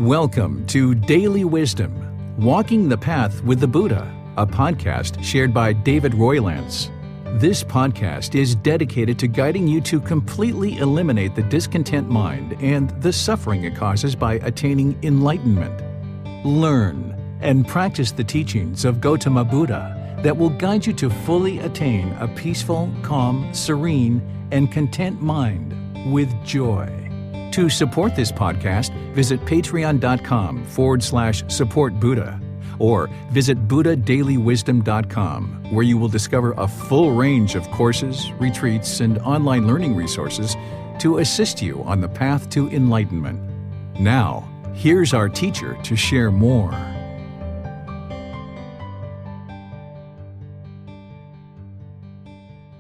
Welcome to Daily Wisdom, Walking the Path with the Buddha, a podcast shared by David Roylance. This podcast is dedicated to guiding you to completely eliminate the discontent mind and the suffering it causes by attaining enlightenment. Learn and practice the teachings of Gautama Buddha that will guide you to fully attain a peaceful, calm, serene, and content mind with joy. To support this podcast, visit patreon.com/supportbuddha or visit buddhadailywisdom.com, where you will discover a full range of courses, retreats, and online learning resources to assist you on the path to enlightenment. Now, here's our teacher to share more.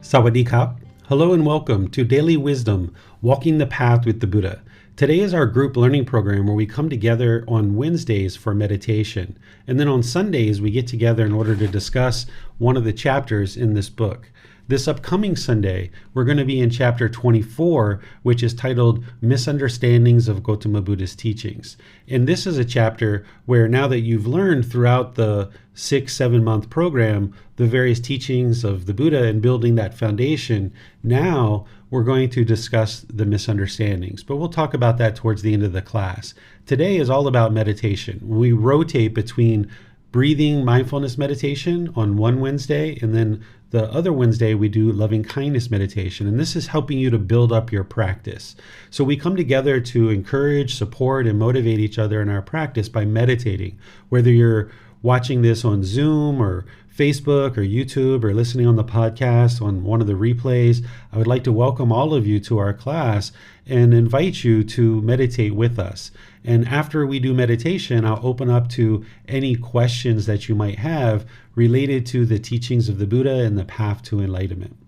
Sawadee Kap. Hello and welcome to Daily Wisdom, Walking the Path with the Buddha. Today is our group learning program where we come together on Wednesdays for meditation. And then on Sundays, we get together in order to discuss one of the chapters in this book. This upcoming Sunday, we're going to be in chapter 24, which is titled Misunderstandings of Gautama Buddha's Teachings. And this is a chapter where now that you've learned throughout the 6-7 month program the various teachings of the Buddha and building that foundation, now we're going to discuss the misunderstandings. But we'll talk about that towards the end of the class. Today is all about meditation. We rotate between Breathing Mindfulness Meditation on one Wednesday, and then the other Wednesday we do Loving Kindness Meditation, and this is helping you to build up your practice. So we come together to encourage, support, and motivate each other in our practice by meditating. Whether you're watching this on Zoom or Facebook or YouTube or listening on the podcast on one of the replays, I would like to welcome all of you to our class and invite you to meditate with us. And after we do meditation, I'll open up to any questions that you might have related to the teachings of the Buddha and the path to enlightenment.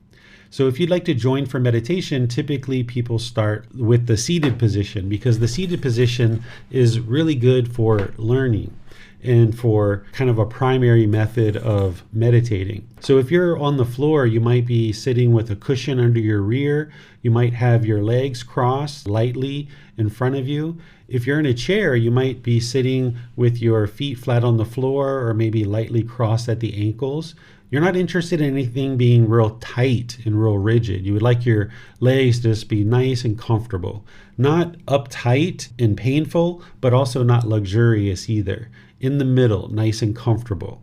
So if you'd like to join for meditation, typically people start with the seated position because the seated position is really good for learning and for kind of a primary method of meditating. So if you're on the floor, you might be sitting with a cushion under your rear. You might have your legs crossed lightly in front of you. If you're in a chair, you might be sitting with your feet flat on the floor or maybe lightly crossed at the ankles. You're not interested in anything being real tight and real rigid. You would like your legs to just be nice and comfortable. Not uptight and painful, but also not luxurious either. In the middle, nice and comfortable.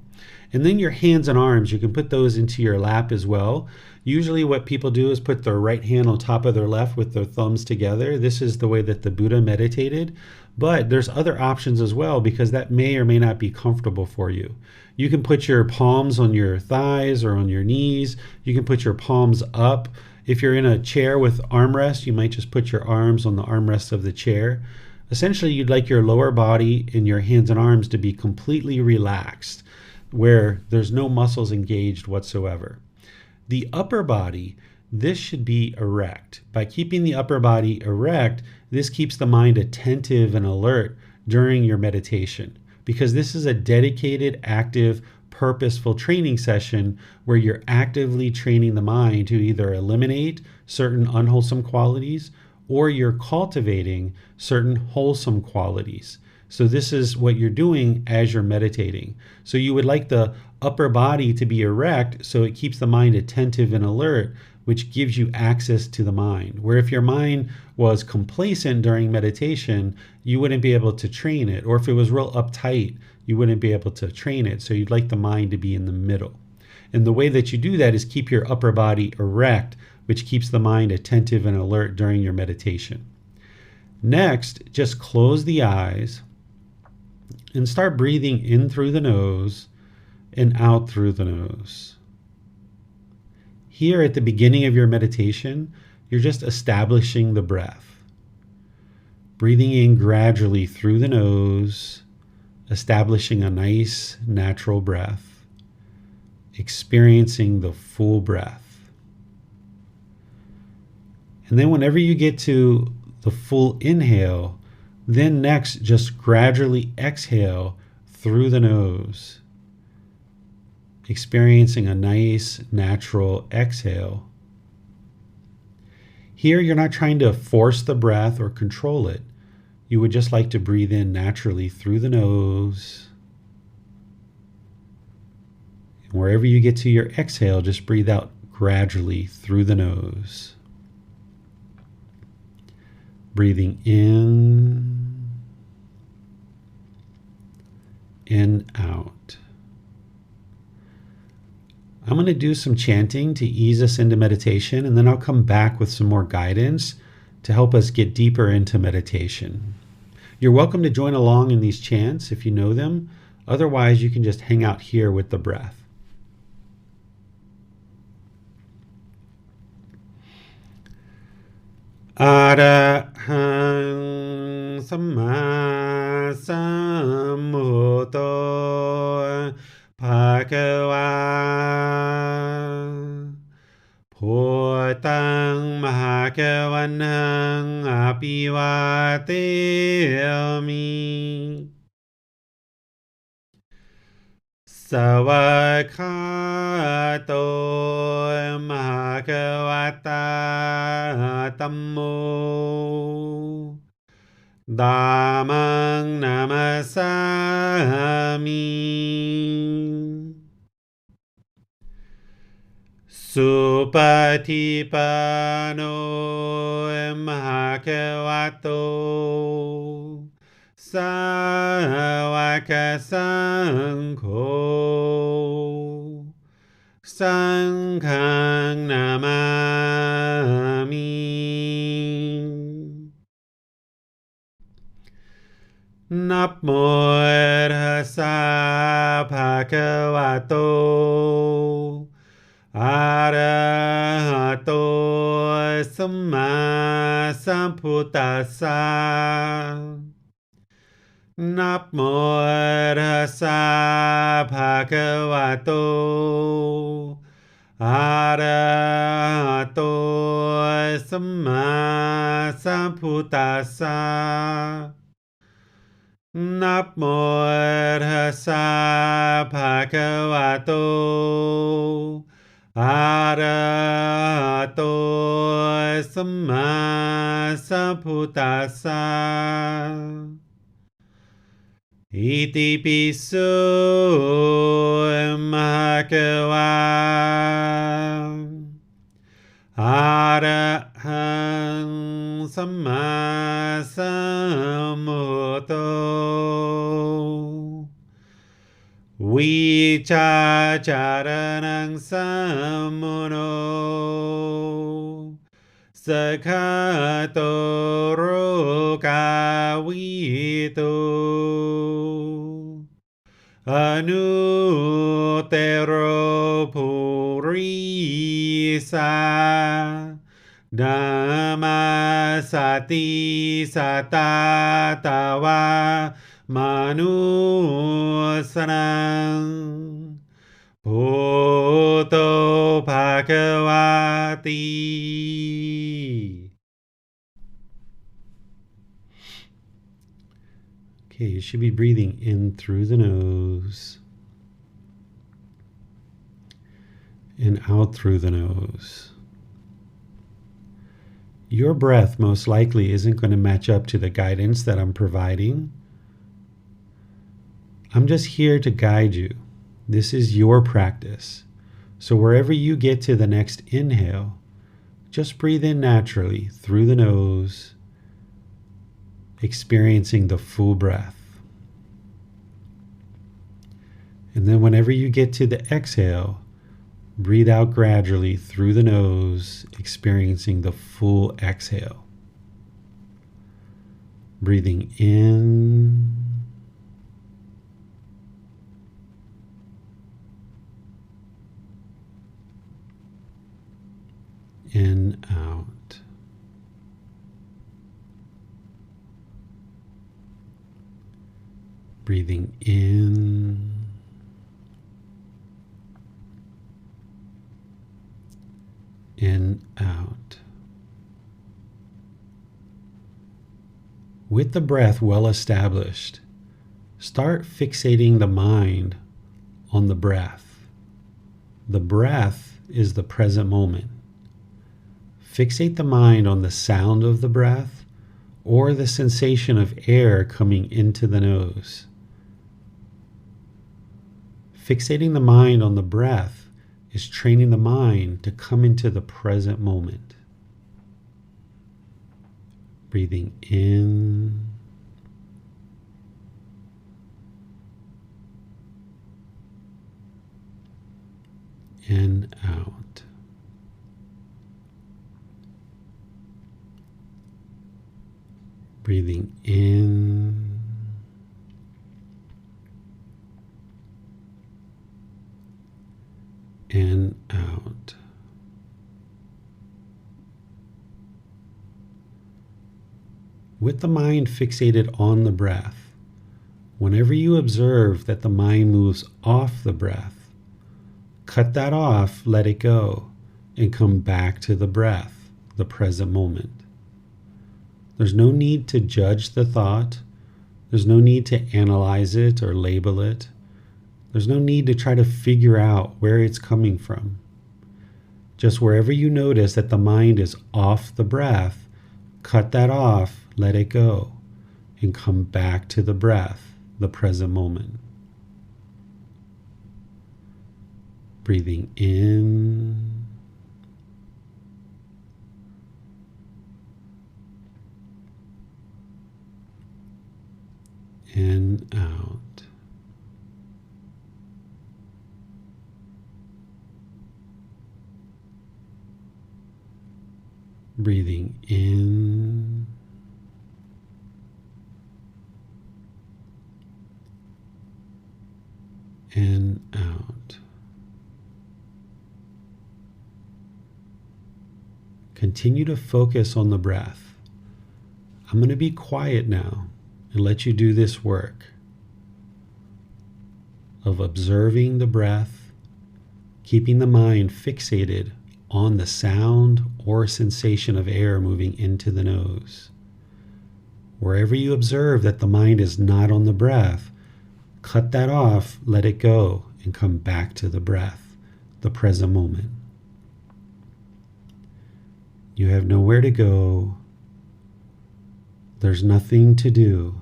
And then your hands and arms, you can put those into your lap as well. Usually what people do is put their right hand on top of their left with their thumbs together. This is the way that the Buddha meditated. But there's other options as well because that may or may not be comfortable for you. You can put your palms on your thighs or on your knees. You can put your palms up. If you're in a chair with armrest, you might just put your arms on the armrest of the chair. Essentially, you'd like your lower body and your hands and arms to be completely relaxed, where there's no muscles engaged whatsoever. The upper body, this should be erect. By keeping the upper body erect, this keeps the mind attentive and alert during your meditation, because this is a dedicated, active, purposeful training session where you're actively training the mind to either eliminate certain unwholesome qualities or you're cultivating certain wholesome qualities. So this is what you're doing as you're meditating. So you would like the upper body to be erect so it keeps the mind attentive and alert, which gives you access to the mind. Where if your mind was complacent during meditation, you wouldn't be able to train it. Or if it was real uptight, you wouldn't be able to train it. So you'd like the mind to be in the middle. And the way that you do that is keep your upper body erect, which keeps the mind attentive and alert during your meditation. Next, just close the eyes and start breathing in through the nose and out through the nose. Here at the beginning of your meditation, you're just establishing the breath. Breathing in gradually through the nose, establishing a nice natural breath, experiencing the full breath. And then whenever you get to the full inhale, then next just gradually exhale through the nose, experiencing a nice natural exhale. Here you're not trying to force the breath or control it. you would just like to breathe in naturally through the nose. And wherever you get to your exhale, just breathe out gradually through the nose. Breathing in and out. I'm going to do some chanting to ease us into meditation, and then I'll come back with some more guidance to help us get deeper into meditation. You're welcome to join along in these chants if you know them. Otherwise, you can just hang out here with the breath. Arahang Samma Sambuddho Bhagava Bhutang Bhagavanang Abhivateyami Savakato Bhagavata Tammo Dhammang Namasami Supatipano Bhagavato Sāvaka Saṅgho Saṅghang Namami Namo Tassa Bhagavato Arahato Samma Sambuddhassa Namo Tassa Bhagavato Arahato Samma Sambuddhassa Namo Tassa Bhagavato Arahato Samma Sambuddhassa Iti piso Bhagava Arahang Samma Sambuddho Vichacharanang Sammuno Sakhato Rokavito Anutero Purisa Dhammasati Satatawa Manusanang Bhutto Bhagavati. Okay, you should be breathing in through the nose and out through the nose. Your breath most likely isn't going to match up to the guidance that I'm providing. I'm just here to guide you. This is your practice. So wherever you get to the next inhale, just breathe in naturally through the nose, experiencing the full breath. And then whenever you get to the exhale, breathe out gradually through the nose, experiencing the full exhale. Breathing in and out. Breathing in and out. With the breath well established, start fixating the mind on the breath. The breath is the present moment. Fixate the mind on the sound of the breath or the sensation of air coming into the nose. Fixating the mind on the breath is training the mind to come into the present moment. Breathing in and out. Breathing in and out. With the mind fixated on the breath, whenever you observe that the mind moves off the breath, cut that off, let it go, and come back to the breath, the present moment. There's no need to judge the thought. There's no need to analyze it or label it. There's no need to try to figure out where it's coming from. Just wherever you notice that the mind is off the breath, cut that off, let it go, and come back to the breath, the present moment. Breathing in and out. Breathing in and out. Continue to focus on the breath. I'm going to be quiet now and let you do this work of observing the breath, keeping the mind fixated on the sound or sensation of air moving into the nose. Wherever you observe that the mind is not on the breath, cut that off, let it go, and come back to the breath, the present moment. You have nowhere to go. There's nothing to do.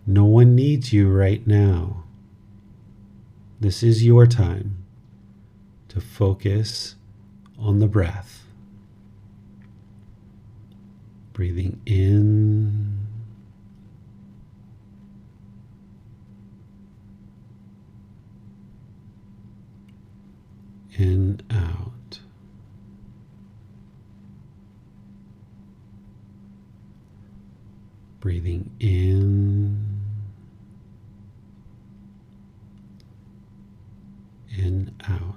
No one needs you right now. This is your time to focus on the breath. Breathing in and out. Breathing in and out.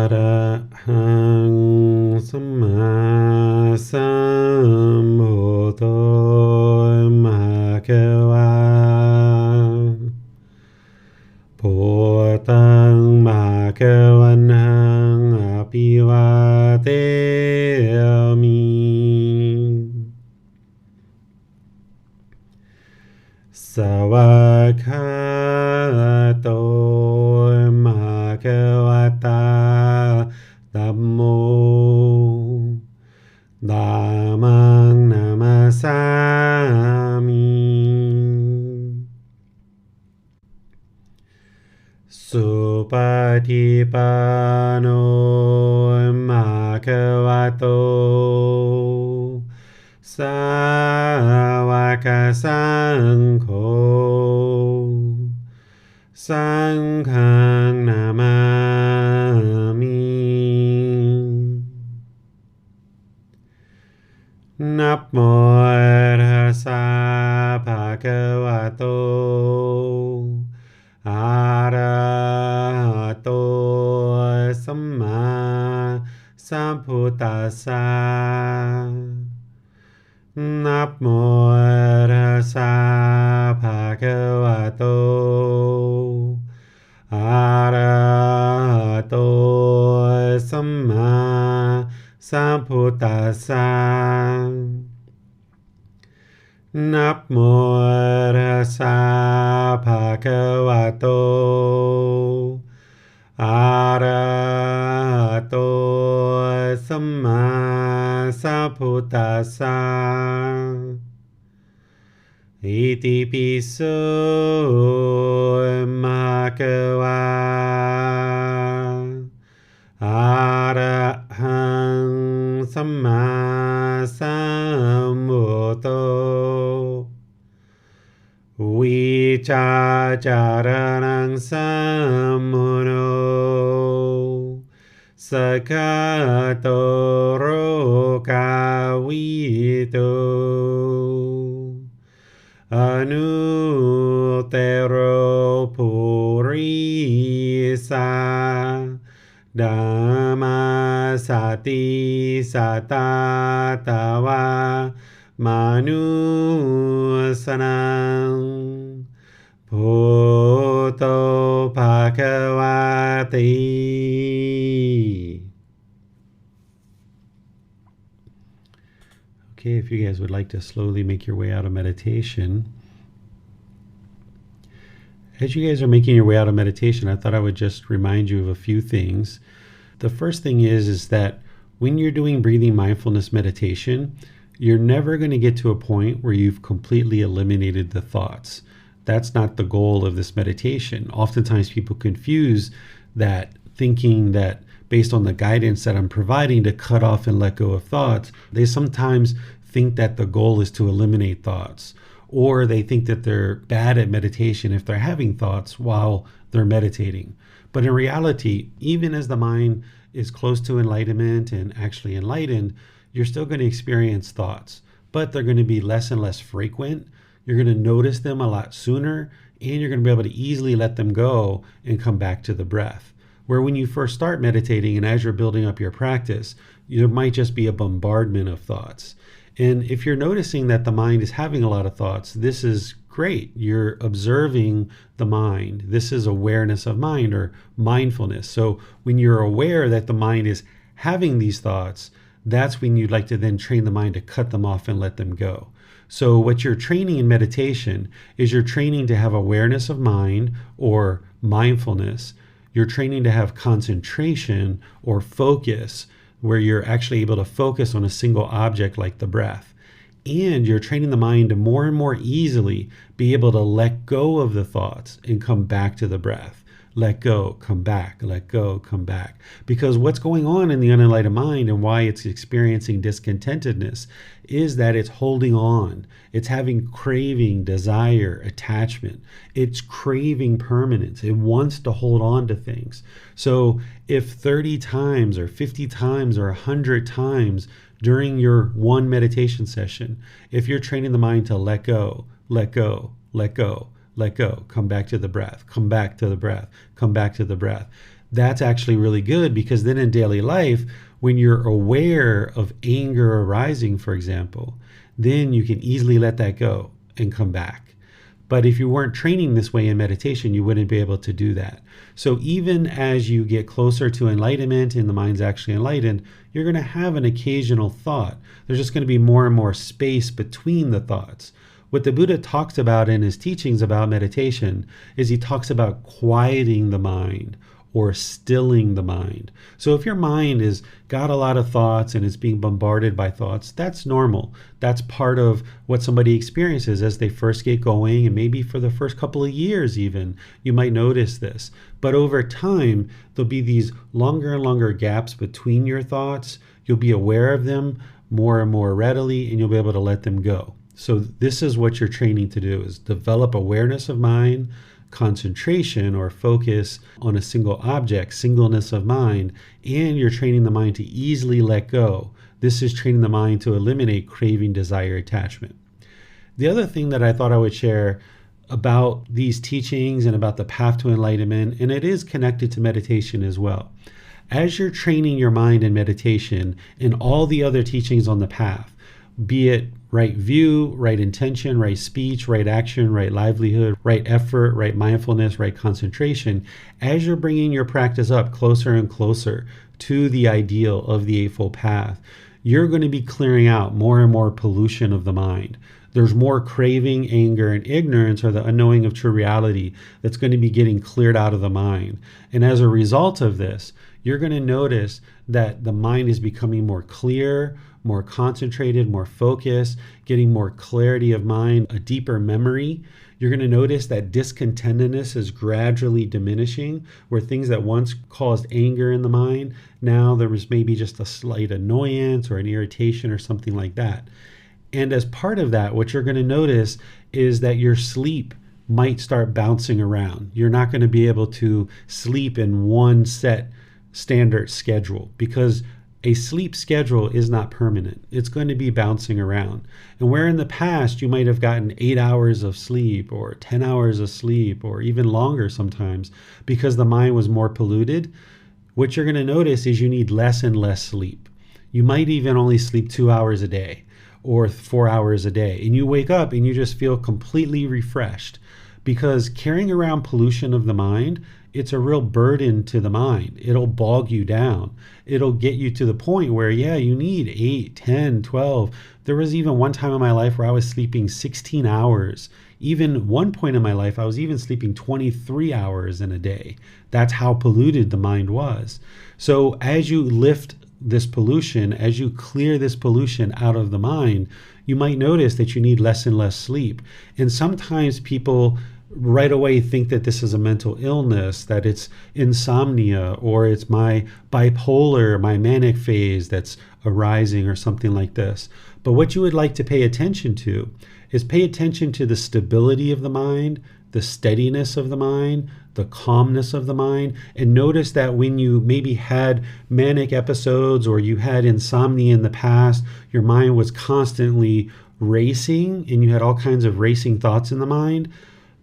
Arahang Samma Sambuddho Bhagava Bhutang Bhagavanang Abhivateyami Savakhato Bhagavata Dhammo Dhammang Namasami Supatipano Bhagavato Sāvaka Saṅkho Saṅghang Namami Namo Tassa Bhagavato Arahato Samma Sambuddhassa Namo Tassa Bhagavato Arahato Samma Sambuddhassa Namo Tassa Bhagavato Arahato Samma Sambuddhassa Iti piso Bhagava Arahang Samma Sambuddho Vicacaranang Sammuno Sakato Rokavito Anutero Purisa Dhammasati Satatawa Manusanang Bhutto Bhagavati. Okay, if you guys would like to slowly make your way out of meditation. As you guys are making your way out of meditation, I thought I would just remind you of a few things. The first thing is that when you're doing breathing mindfulness meditation, you're never going to get to a point where you've completely eliminated the thoughts. That's not the goal of this meditation. Oftentimes people confuse that, thinking that based on the guidance that I'm providing to cut off and let go of thoughts, they sometimes think that the goal is to eliminate thoughts, or they think that they're bad at meditation if they're having thoughts while they're meditating. But in reality, even as the mind is close to enlightenment and actually enlightened, you're still going to experience thoughts, but they're going to be less and less frequent. You're going to notice them a lot sooner, and you're going to be able to easily let them go and come back to the breath. Where when you first start meditating and as you're building up your practice, there might just be a bombardment of thoughts. And if you're noticing that the mind is having a lot of thoughts, this is great. You're observing the mind. This is awareness of mind, or mindfulness. So when you're aware that the mind is having these thoughts, that's when you'd like to then train the mind to cut them off and let them go. So what you're training in meditation is you're training to have awareness of mind, or mindfulness. You're training to have concentration, or focus, where you're actually able to focus on a single object like the breath. And you're training the mind to more and more easily be able to let go of the thoughts and come back to the breath. Let go, come back, let go, come back. Because what's going on in the unenlightened mind and why it's experiencing discontentedness is that it's holding on. It's having craving, desire, attachment. It's craving permanence. It wants to hold on to things. So if 30 times or 50 times or 100 times during your one meditation session, if you're training the mind to let go, let go, let go, let go, come back to the breath, come back to the breath, come back to the breath, That's actually really good, because then in daily life, when you're aware of anger arising, for example, then you can easily let that go and come back. But if you weren't training this way in meditation, you wouldn't be able to do that. So even as you get closer to enlightenment and the mind's actually enlightened, you're going to have an occasional thought. There's just going to be more and more space between the thoughts. What the Buddha talks about in his teachings about meditation is he talks about quieting the mind or stilling the mind. So if your mind has got a lot of thoughts and is being bombarded by thoughts, that's normal. That's part of what somebody experiences as they first get going, and maybe for the first couple of years even, you might notice this. But over time, there'll be these longer and longer gaps between your thoughts. You'll be aware of them more and more readily, and you'll be able to let them go. So this is what you're training to do, is develop awareness of mind, concentration or focus on a single object, singleness of mind, and you're training the mind to easily let go. This is training the mind to eliminate craving, desire, attachment. The other thing that I thought I would share about these teachings and about the path to enlightenment, and it is connected to meditation as well. As you're training your mind in meditation and all the other teachings on the path, be it right view, right intention, right speech, right action, right livelihood, right effort, right mindfulness, right concentration, as you're bringing your practice up closer and closer to the ideal of the Eightfold Path, you're going to be clearing out more and more pollution of the mind. There's more craving, anger, and ignorance, or the unknowing of true reality, that's going to be getting cleared out of the mind. And as a result of this, you're going to notice that the mind is becoming more clear, more concentrated, more focused, getting more clarity of mind, a deeper memory. You're going to notice that discontentedness is gradually diminishing, where things that once caused anger in the mind, now there was maybe just a slight annoyance or an irritation or something like that. And as part of that, what you're going to notice is that your sleep might start bouncing around. You're not going to be able to sleep in one set standard schedule, because a sleep schedule is not permanent. It's going to be bouncing around. And where in the past you might have gotten 8 hours of sleep or 10 hours of sleep or even longer sometimes because the mind was more polluted, what you're going to notice is you need less and less sleep. You might even only sleep 2 hours a day or 4 hours a day. And you wake up and you just feel completely refreshed, because carrying around pollution of the mind, it's a real burden to the mind. It'll bog you down. It'll get you to the point where, you need 8, 10, 12. There was even one time in my life where I was sleeping 16 hours. Even one point in my life, I was even sleeping 23 hours in a day. That's how polluted the mind was. So as you lift this pollution, as you clear this pollution out of the mind, you might notice that you need less and less sleep. And sometimes people right away think that this is a mental illness, that it's insomnia, or it's my bipolar, my manic phase that's arising or something like this. But what you would like to pay attention to is pay attention to the stability of the mind, the steadiness of the mind, the calmness of the mind, and notice that when you maybe had manic episodes or you had insomnia in the past, your mind was constantly racing and you had all kinds of racing thoughts in the mind,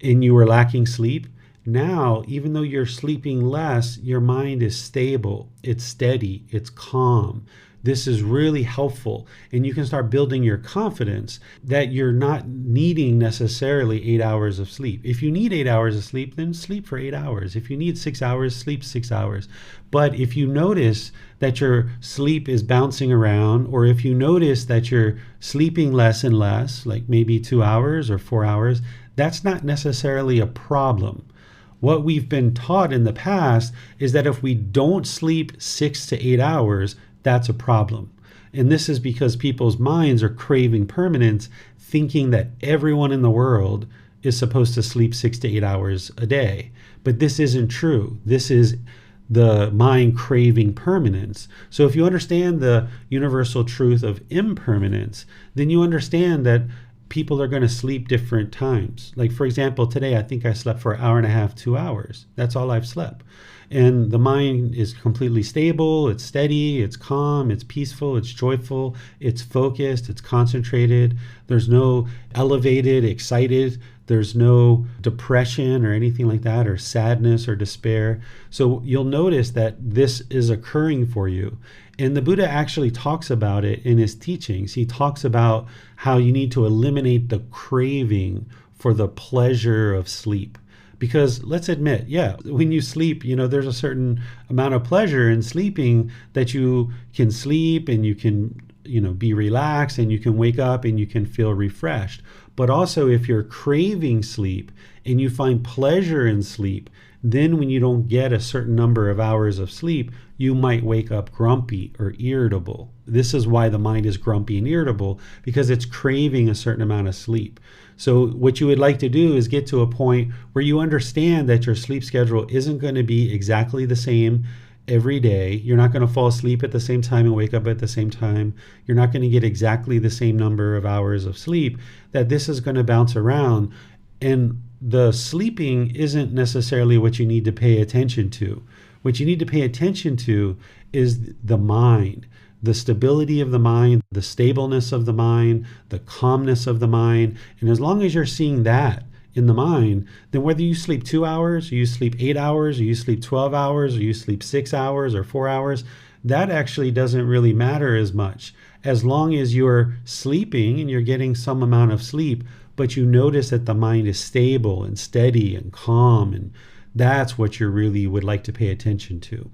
and you were lacking sleep. Now, even though you're sleeping less, your mind is stable, it's steady, it's calm. This is really helpful, and you can start building your confidence that you're not needing necessarily 8 hours of sleep. If you need 8 hours of sleep, then sleep for 8 hours. If you need 6 hours, sleep 6 hours. But if you notice that your sleep is bouncing around, or if you notice that you're sleeping less and less, like maybe 2 hours or 4 hours, that's not necessarily a problem. What we've been taught in the past is that if we don't sleep 6 to 8 hours, that's a problem. And this is because people's minds are craving permanence, thinking that everyone in the world is supposed to sleep 6 to 8 hours a day. But this isn't true. This is the mind craving permanence. So if you understand the universal truth of impermanence, then you understand that people are going to sleep different times. Like, for example, today I think I slept for an hour and a half, 2 hours. That's all I've slept. And the mind is completely stable, it's steady, it's calm, it's peaceful, it's joyful, it's focused, it's concentrated. There's no elevated, excited, there's no depression or anything like that, or sadness or despair. So you'll notice that this is occurring for you. And the Buddha actually talks about it in his teachings. He talks about how you need to eliminate the craving for the pleasure of sleep. Because let's admit, when you sleep, there's a certain amount of pleasure in sleeping, that you can sleep and you can, be relaxed and you can wake up and you can feel refreshed. But also if you're craving sleep and you find pleasure in sleep, then when you don't get a certain number of hours of sleep, you might wake up grumpy or irritable. This is why the mind is grumpy and irritable, because it's craving a certain amount of sleep. So what you would like to do is get to a point where you understand that your sleep schedule isn't going to be exactly the same every day. You're not going to fall asleep at the same time and wake up at the same time. You're not going to get exactly the same number of hours of sleep, that this is going to bounce around. And the sleeping isn't necessarily what you need to pay attention to. What you need to pay attention to is the mind, the stability of the mind, the stableness of the mind, the calmness of the mind. And as long as you're seeing that in the mind, then whether you sleep 2 hours, or you sleep 8 hours, or you sleep 12 hours, or you sleep 6 hours or 4 hours, that actually doesn't really matter as much. As long as you're sleeping and you're getting some amount of sleep, but you notice that the mind is stable and steady and calm, and that's what you really would like to pay attention to.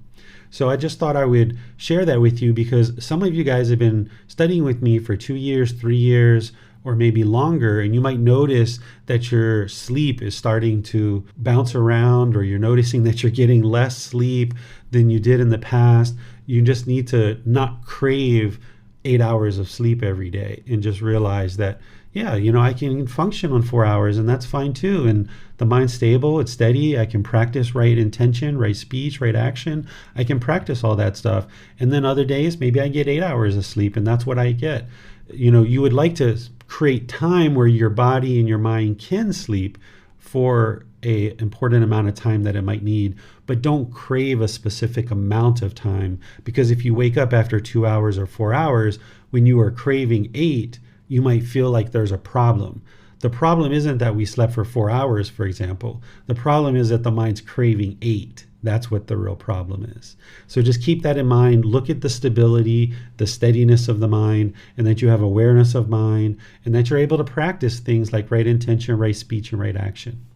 So I just thought I would share that with you, because some of you guys have been studying with me for 2 years, 3 years, or maybe longer, and you might notice that your sleep is starting to bounce around, or you're noticing that you're getting less sleep than you did in the past. You just need to not crave 8 hours of sleep every day, and just realize that, I can function on 4 hours, and that's fine too. And the mind's stable, it's steady. I can practice right intention, right speech, right action. I can practice all that stuff. And then other days, maybe I get 8 hours of sleep, and that's what I get. You would like to create time where your body and your mind can sleep for a important amount of time that it might need, but don't crave a specific amount of time. Because if you wake up after 2 hours or 4 hours, when you are craving 8, you might feel like there's a problem. The problem isn't that we slept for 4 hours, for example. The problem is that the mind's craving 8. That's what the real problem is. So just keep that in mind. Look at the stability, the steadiness of the mind, and that you have awareness of mind, and that you're able to practice things like right intention, right speech, and right action.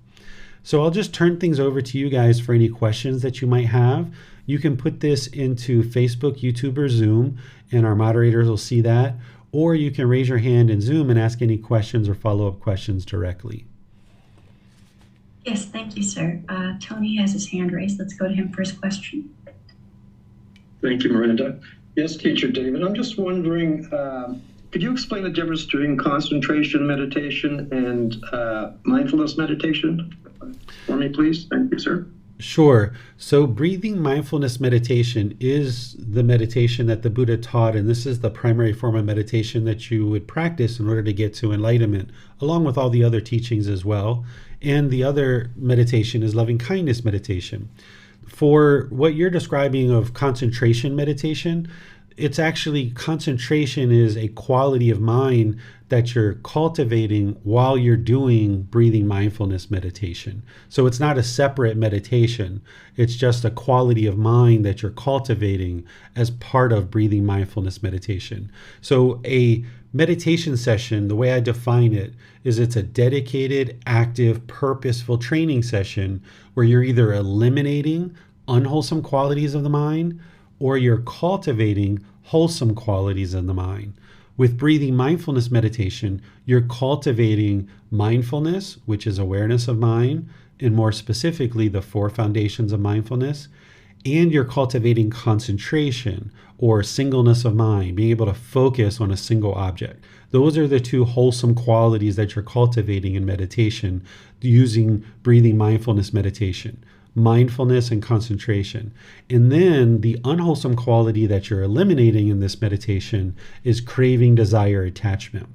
So I'll just turn things over to you guys for any questions that you might have. You can put this into Facebook, YouTube, or Zoom, and our moderators will see that. Or you can raise your hand in Zoom and ask any questions or follow-up questions directly. Yes, thank you, sir. Tony has his hand raised. Let's go to him for his question. Thank you, Miranda. Yes, Teacher David, I'm just wondering, could you explain the difference between concentration meditation and mindfulness meditation for me, please? Thank you, sir. Sure. So breathing mindfulness meditation is the meditation that the Buddha taught, and this is the primary form of meditation that you would practice in order to get to enlightenment, along with all the other teachings as well. And the other meditation is loving kindness meditation. For what you're describing of concentration meditation, it's actually, concentration is a quality of mind that you're cultivating while you're doing breathing mindfulness meditation. So it's not a separate meditation. It's just a quality of mind that you're cultivating as part of breathing mindfulness meditation. So a meditation session, the way I define it, is it's a dedicated, active, purposeful training session where you're either eliminating unwholesome qualities of the mind or you're cultivating wholesome qualities in the mind. With breathing mindfulness meditation, you're cultivating mindfulness, which is awareness of mind, and more specifically, the 4 foundations of mindfulness, and you're cultivating concentration or singleness of mind, being able to focus on a single object. Those are the 2 wholesome qualities that you're cultivating in meditation using breathing mindfulness meditation. Mindfulness and concentration. And then the unwholesome quality that you're eliminating in this meditation is craving, desire, attachment.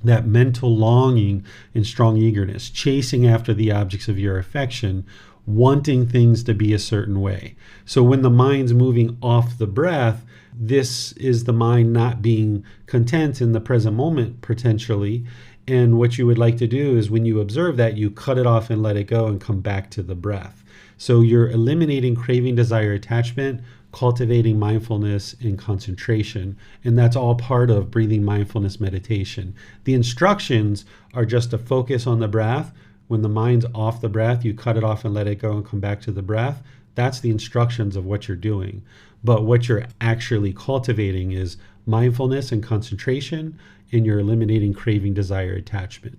that mental longing and strong eagerness, chasing after the objects of your affection, wanting things to be a certain way. So when the mind's moving off the breath, this is the mind not being content in the present moment potentially. And what you would like to do is when you observe that, you cut it off and let it go and come back to the breath. So you're eliminating craving, desire, attachment, cultivating mindfulness and concentration. And that's all part of breathing mindfulness meditation. The instructions are just to focus on the breath. When the mind's off the breath, you cut it off and let it go and come back to the breath. That's the instructions of what you're doing. But what you're actually cultivating is mindfulness and concentration, and you're eliminating craving, desire, attachment.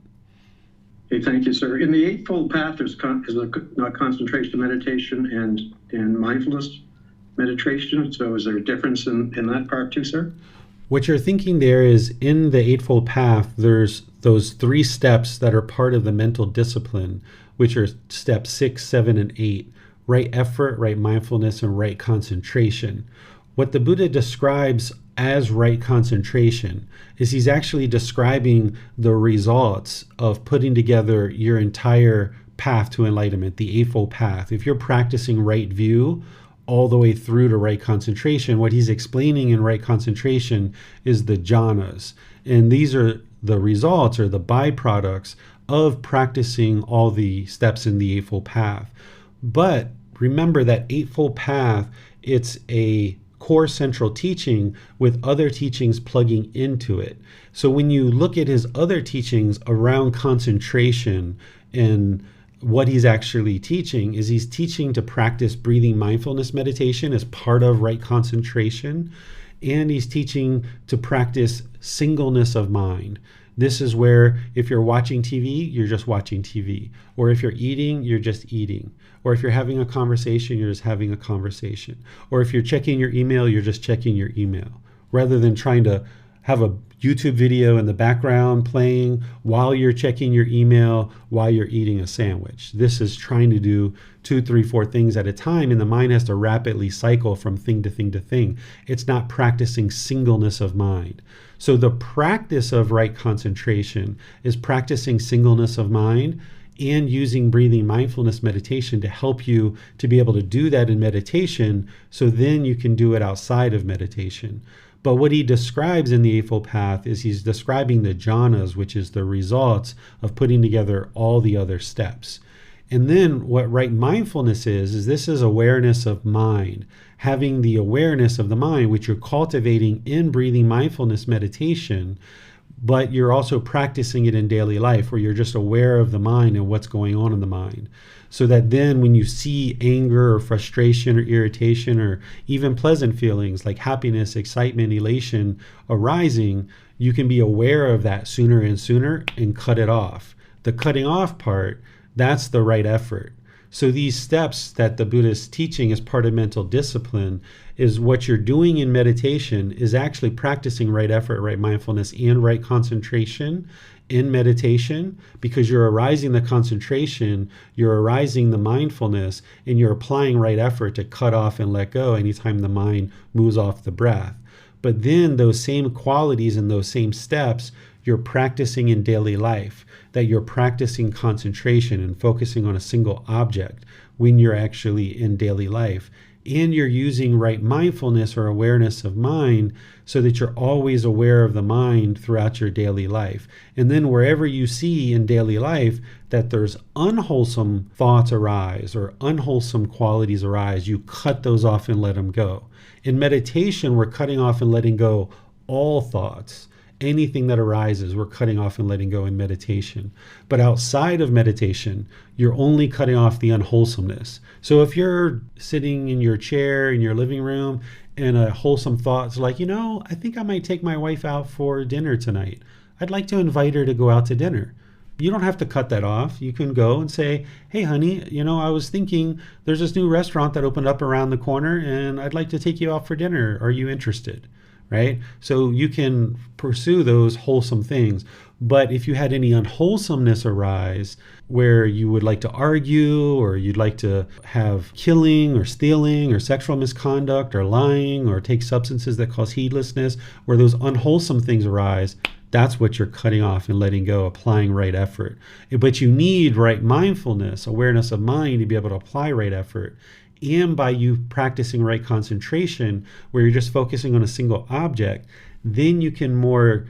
Okay, thank you, sir. In the Eightfold Path, there's concentration meditation and mindfulness meditation. So is there a difference in that part too, sir? What you're thinking there is in the Eightfold Path, there's those 3 steps that are part of the mental discipline, which are steps 6, 7, and 8. Right effort, right mindfulness, and right concentration. What the Buddha describes as right concentration is he's actually describing the results of putting together your entire path to enlightenment, the Eightfold Path. If you're practicing right view all the way through to right concentration, what he's explaining in right concentration is the jhanas. And these are the results or the byproducts of practicing all the steps in the Eightfold Path. But remember that Eightfold Path, it's a core central teaching with other teachings plugging into it. So when you look at his other teachings around concentration and what he's actually teaching is he's teaching to practice breathing mindfulness meditation as part of right concentration. And he's teaching to practice singleness of mind. This is where if you're watching TV, you're just watching TV. Or if you're eating, you're just eating. Or if you're having a conversation, you're just having a conversation. Or if you're checking your email, you're just checking your email. Rather than trying to have a YouTube video in the background playing while you're checking your email, while you're eating a sandwich. This is trying to do 2, 3, 4 things at a time, and the mind has to rapidly cycle from thing to thing to thing. It's not practicing singleness of mind. So the practice of right concentration is practicing singleness of mind and using breathing mindfulness meditation to help you to be able to do that in meditation, so then you can do it outside of meditation. But what he describes in the Eightfold Path is he's describing the jhanas, which is the results of putting together all the other steps. And then what right mindfulness is this is awareness of mind, having the awareness of the mind, which you're cultivating in breathing mindfulness meditation, but you're also practicing it in daily life where you're just aware of the mind and what's going on in the mind. So that then when you see anger or frustration or irritation or even pleasant feelings like happiness, excitement, elation arising, you can be aware of that sooner and sooner and cut it off. The cutting off part, that's the right effort. So these steps that the Buddha is teaching as part of mental discipline is what you're doing in meditation is actually practicing right effort, right mindfulness, and right concentration in meditation, because you're arising the concentration, you're arising the mindfulness, and you're applying right effort to cut off and let go anytime the mind moves off the breath. But then those same qualities and those same steps you're practicing in daily life, that you're practicing concentration and focusing on a single object when you're actually in daily life. And you're using right mindfulness or awareness of mind so that you're always aware of the mind throughout your daily life. And then wherever you see in daily life that there's unwholesome thoughts arise or unwholesome qualities arise, you cut those off and let them go. In meditation, we're cutting off and letting go all thoughts. Anything that arises, we're cutting off and letting go in meditation. But outside of meditation, you're only cutting off the unwholesomeness. So if you're sitting in your chair in your living room and a wholesome thought's like, I think I might take my wife out for dinner tonight. I'd like to invite her to go out to dinner. You don't have to cut that off. You can go and say, hey, honey, I was thinking there's this new restaurant that opened up around the corner and I'd like to take you out for dinner. Are you interested? Right? So you can pursue those wholesome things. But if you had any unwholesomeness arise where you would like to argue or you'd like to have killing or stealing or sexual misconduct or lying or take substances that cause heedlessness, where those unwholesome things arise, That's what you're cutting off and letting go, applying right effort. But you need right mindfulness, awareness of mind, to be able to apply right effort. And by you practicing right concentration, where you're just focusing on a single object, then you can more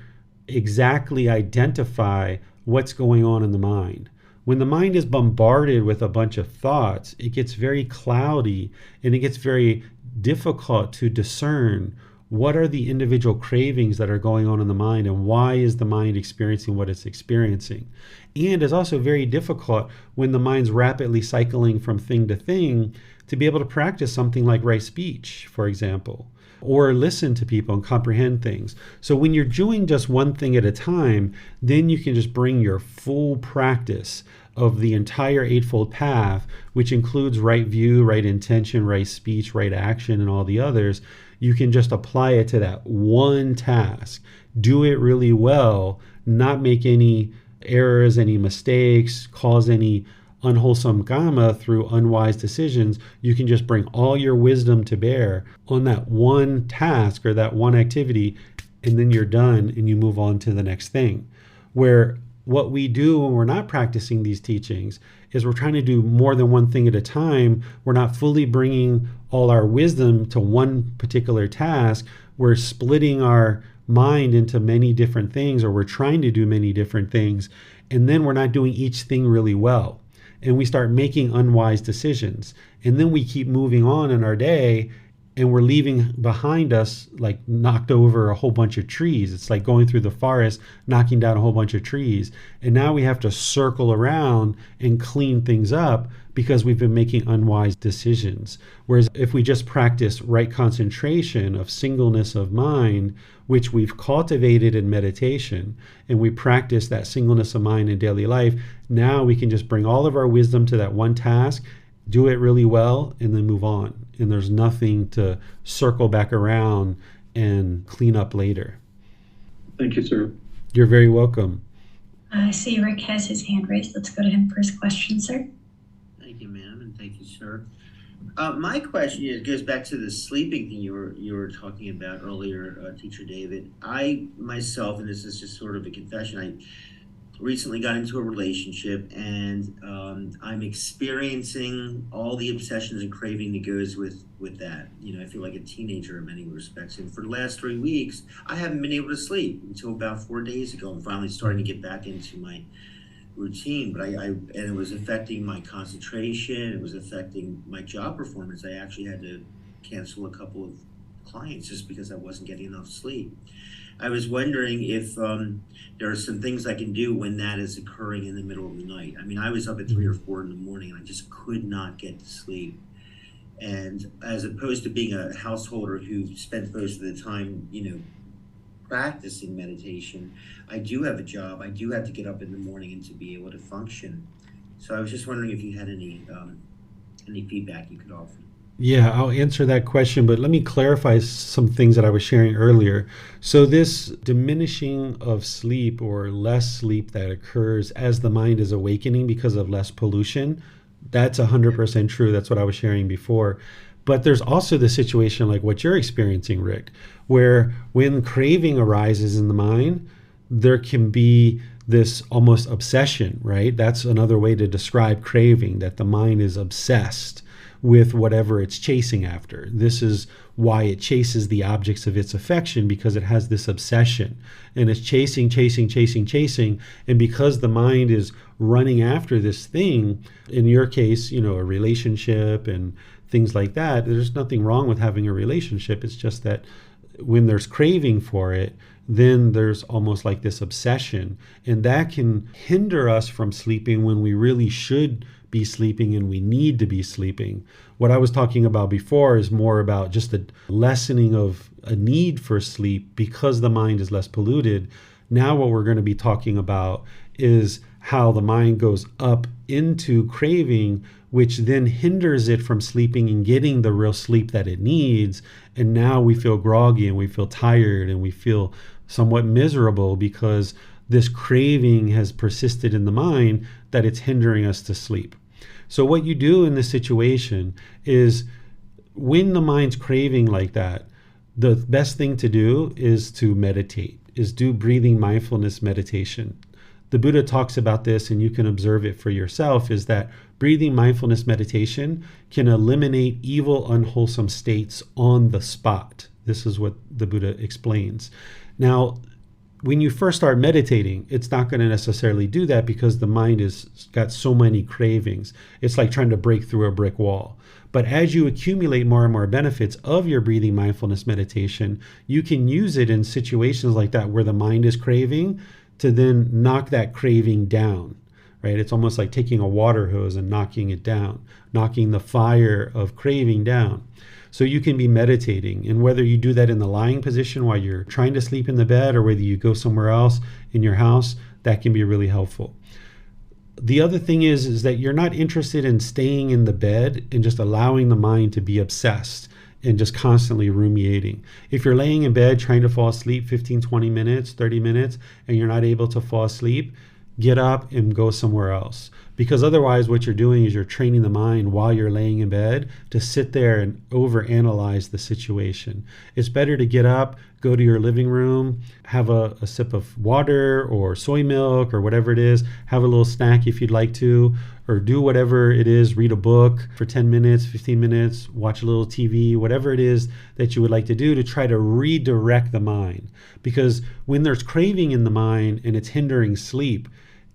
exactly identify what's going on in the mind. When the mind is bombarded with a bunch of thoughts, it gets very cloudy and it gets very difficult to discern what are the individual cravings that are going on in the mind and why is the mind experiencing what it's experiencing. And it's also very difficult when the mind's rapidly cycling from thing to thing to be able to practice something like right speech, for example, or listen to people and comprehend things. So when you're doing just one thing at a time, then you can just bring your full practice of the entire Eightfold Path, which includes right view, right intention, right speech, right action, and all the others. You can just apply it to that one task, do it really well, not make any errors, any mistakes, cause any unwholesome karma through unwise decisions. You can just bring all your wisdom to bear on that one task or that one activity, and then you're done and you move on to the next thing. Where what we do when we're not practicing these teachings is we're trying to do more than one thing at a time. We're not fully bringing all our wisdom to one particular task. We're splitting our mind into many different things, or we're trying to do many different things, and then we're not doing each thing really well. And we start making unwise decisions. And then we keep moving on in our day, and we're leaving behind us like knocked over a whole bunch of trees. It's like going through the forest, knocking down a whole bunch of trees. And now we have to circle around and clean things up because we've been making unwise decisions. Whereas if we just practice right concentration of singleness of mind, which we've cultivated in meditation, and we practice that singleness of mind in daily life, now we can just bring all of our wisdom to that one task, do it really well, and then move on. And there's nothing to circle back around and clean up later. Thank you, sir. You're very welcome. I see Rick has his hand raised. Let's go to him for his question, sir. Thank you, ma'am, and thank you, sir. My question goes back to the sleeping thing you were talking about earlier, Teacher David. I myself, and this is just sort of a confession, I recently got into a relationship, and I'm experiencing all the obsessions and craving that goes with that. You know, I feel like a teenager in many respects. And for the last 3 weeks, I haven't been able to sleep until about 4 days ago. I'm finally starting to get back into my routine, but and it was affecting my concentration. It was affecting my job performance. I actually had to cancel a couple of clients just because I wasn't getting enough sleep. I was wondering if there are some things I can do when that is occurring in the middle of the night. I mean, I was up at 3 or 4 in the morning and I just could not get to sleep. And as opposed to being a householder who spent most of the time, practicing meditation, I do have a job. I do have to get up in the morning and to be able to function. So I was just wondering if you had any feedback you could offer. Yeah, I'll answer that question, but let me clarify some things that I was sharing earlier. So this diminishing of sleep or less sleep that occurs as the mind is awakening because of less pollution, that's 100% true. That's what I was sharing before. But there's also the situation like what you're experiencing, Rick, where when craving arises in the mind, there can be this almost obsession, right? That's another way to describe craving, that the mind is obsessed with whatever it's chasing after. This is why it chases the objects of its affection, because it has this obsession and it's chasing. And because the mind is running after this thing, in your case, a relationship and things like that, there's nothing wrong with having a relationship. It's just that when there's craving for it, then there's almost like this obsession, and that can hinder us from sleeping when we really should be sleeping and we need to be sleeping. What I was talking about before is more about just a lessening of a need for sleep because the mind is less polluted. Now what we're going to be talking about is how the mind goes up into craving, which then hinders it from sleeping and getting the real sleep that it needs. And now we feel groggy and we feel tired and we feel somewhat miserable because this craving has persisted in the mind that it's hindering us to sleep. So what you do in this situation is when the mind's craving like that, the best thing to do is to meditate, is do breathing mindfulness meditation. The Buddha talks about this, and you can observe it for yourself, is that breathing mindfulness meditation can eliminate evil, unwholesome states on the spot. This is what the Buddha explains. Now, when you first start meditating, it's not going to necessarily do that because the mind has got so many cravings. It's like trying to break through a brick wall. But as you accumulate more and more benefits of your breathing mindfulness meditation, you can use it in situations like that where the mind is craving to then knock that craving down, right? It's almost like taking a water hose and knocking it down, knocking the fire of craving down. So you can be meditating, and whether you do that in the lying position while you're trying to sleep in the bed, or whether you go somewhere else in your house, that can be really helpful. The other thing is that you're not interested in staying in the bed and just allowing the mind to be obsessed and just constantly ruminating. If you're laying in bed trying to fall asleep 15, 20 minutes, 30 minutes, and you're not able to fall asleep, get up and go somewhere else. Because otherwise what you're doing is you're training the mind while you're laying in bed to sit there and overanalyze the situation. It's better to get up, go to your living room, have a sip of water or soy milk or whatever it is, have a little snack if you'd like to, or do whatever it is, read a book for 10 minutes, 15 minutes, watch a little TV, whatever it is that you would like to do to try to redirect the mind. Because when there's craving in the mind and it's hindering sleep,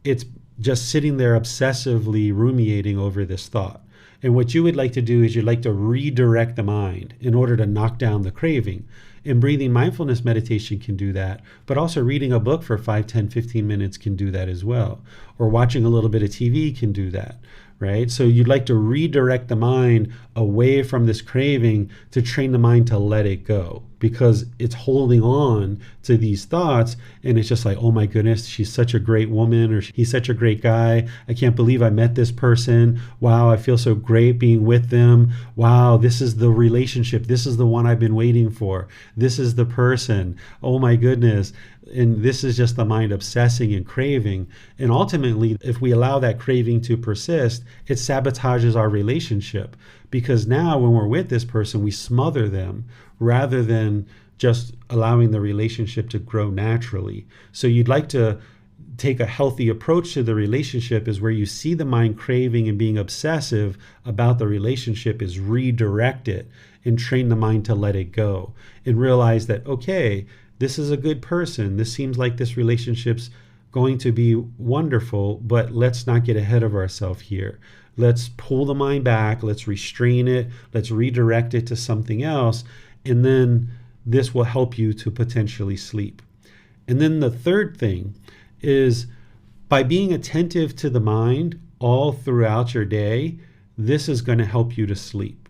it's just sitting there obsessively ruminating over this thought. And what you would like to do is you'd like to redirect the mind in order to knock down the craving. And breathing mindfulness meditation can do that, but also reading a book for 5, 10, 15 minutes can do that as well. Or watching a little bit of TV can do that, right? So you'd like to redirect the mind away from this craving to train the mind to let it go, because it's holding on to these thoughts and it's just like, oh my goodness, she's such a great woman, or he's such a great guy. I can't believe I met this person. Wow, I feel so great being with them. Wow, this is the relationship. This is the one I've been waiting for. This is the person. Oh my goodness. And this is just the mind obsessing and craving. And ultimately, if we allow that craving to persist, it sabotages our relationship. Because now when we're with this person, we smother them rather than just allowing the relationship to grow naturally. So you'd like to take a healthy approach to the relationship, is where you see the mind craving and being obsessive about the relationship, is redirect it and train the mind to let it go and realize that, okay, this is a good person. This seems like this relationship's going to be wonderful, but let's not get ahead of ourselves here. Let's pull the mind back. Let's restrain it. Let's redirect it to something else. And then this will help you to potentially sleep. And then the third thing is, by being attentive to the mind all throughout your day, this is going to help you to sleep.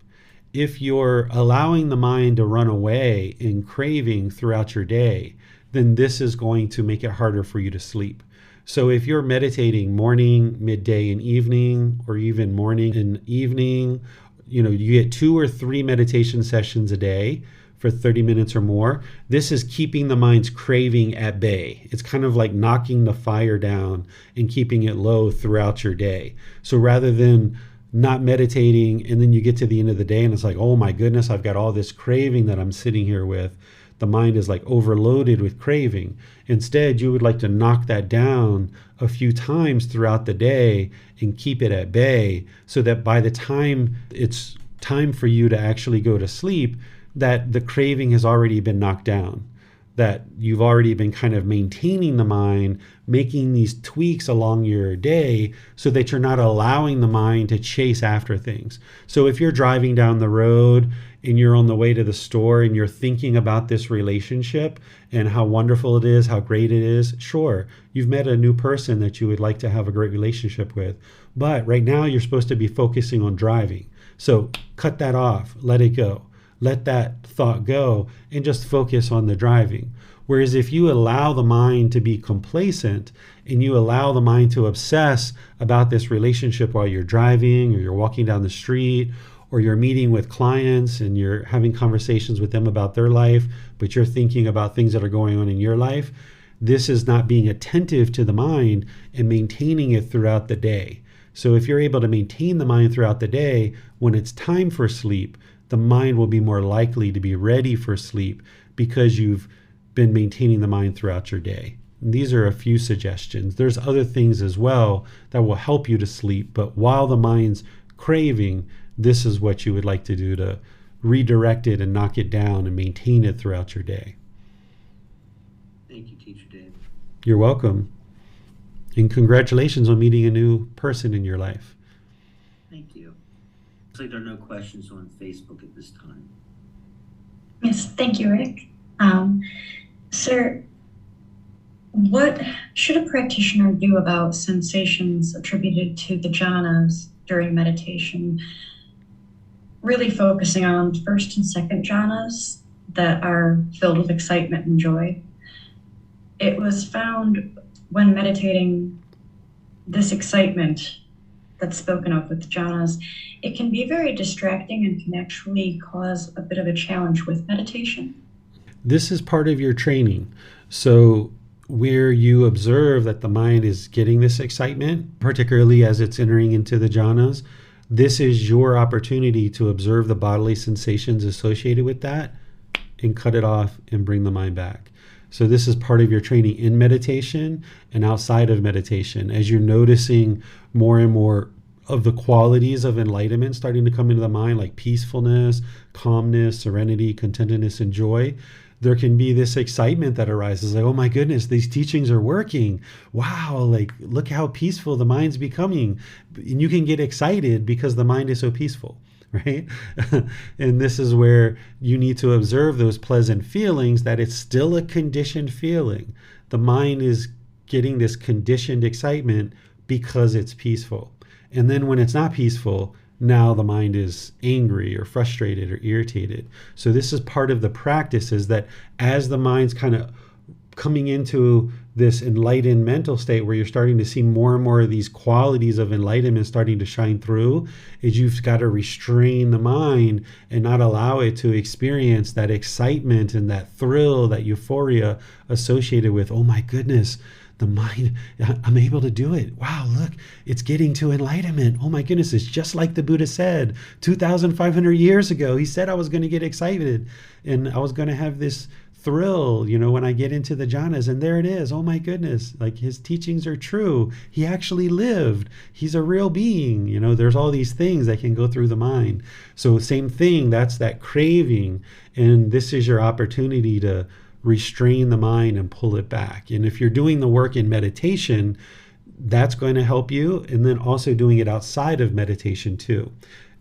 If you're allowing the mind to run away in craving throughout your day, then this is going to make it harder for you to sleep. So if you're meditating morning, midday, and evening, or even morning and evening, you get 2 or 3 meditation sessions a day for 30 minutes or more. This is keeping the mind's craving at bay. It's kind of like knocking the fire down and keeping it low throughout your day. So rather than not meditating and then you get to the end of the day and it's like, oh my goodness, I've got all this craving that I'm sitting here with. The mind is like overloaded with craving. Instead, you would like to knock that down a few times throughout the day and keep it at bay, so that by the time it's time for you to actually go to sleep, that the craving has already been knocked down, that you've already been kind of maintaining the mind, making these tweaks along your day so that you're not allowing the mind to chase after things. So if you're driving down the road and you're on the way to the store and you're thinking about this relationship and how wonderful it is, how great it is, sure, you've met a new person that you would like to have a great relationship with. But right now you're supposed to be focusing on driving. So cut that off, let it go. Let that thought go and just focus on the driving. Whereas if you allow the mind to be complacent and you allow the mind to obsess about this relationship while you're driving, or you're walking down the street, or you're meeting with clients and you're having conversations with them about their life, but you're thinking about things that are going on in your life, this is not being attentive to the mind and maintaining it throughout the day. So if you're able to maintain the mind throughout the day, when it's time for sleep, the mind will be more likely to be ready for sleep, because you've been maintaining the mind throughout your day. And these are a few suggestions. There's other things as well that will help you to sleep, but while the mind's craving, this is what you would like to do to redirect it and knock it down and maintain it throughout your day. Thank you, Teacher David. You're welcome. And congratulations on meeting a new person in your life. Thank you. Looks like there are no questions on Facebook at this time. Yes, thank you, Rick. Sir, what should a practitioner do about sensations attributed to the jhanas during meditation? Really focusing on first and second jhanas that are filled with excitement and joy. It was found when meditating, this excitement that's spoken of with the jhanas, it can be very distracting and can actually cause a bit of a challenge with meditation. This is part of your training. So where you observe that the mind is getting this excitement, particularly as it's entering into the jhanas, this is your opportunity to observe the bodily sensations associated with that and cut it off and bring the mind back. So this is part of your training in meditation and outside of meditation. As you're noticing more and more of the qualities of enlightenment starting to come into the mind, like peacefulness, calmness, serenity, contentedness, and joy, there can be this excitement that arises, like, oh my goodness, these teachings are working. Wow, like, look how peaceful the mind's becoming. And you can get excited because the mind is so peaceful, right? And this is where you need to observe those pleasant feelings, that it's still a conditioned feeling. The mind is getting this conditioned excitement because it's peaceful. And then when it's not peaceful, now the mind is angry or frustrated or irritated. So this is part of the practice, is that as the mind's kind of coming into this enlightened mental state where you're starting to see more and more of these qualities of enlightenment starting to shine through, is you've got to restrain the mind and not allow it to experience that excitement and that thrill, that euphoria associated with, oh my goodness, the mind, I'm able to do it. Wow, look, it's getting to enlightenment. Oh my goodness, it's just like the Buddha said 2,500 years ago. He said I was going to get excited and I was going to have this thrill, when I get into the jhanas, and there it is. Oh my goodness, like his teachings are true. He actually lived. He's a real being. There's all these things that can go through the mind. So same thing, that's that craving. And this is your opportunity to restrain the mind and pull it back. And if you're doing the work in meditation, that's going to help you. And then also doing it outside of meditation too.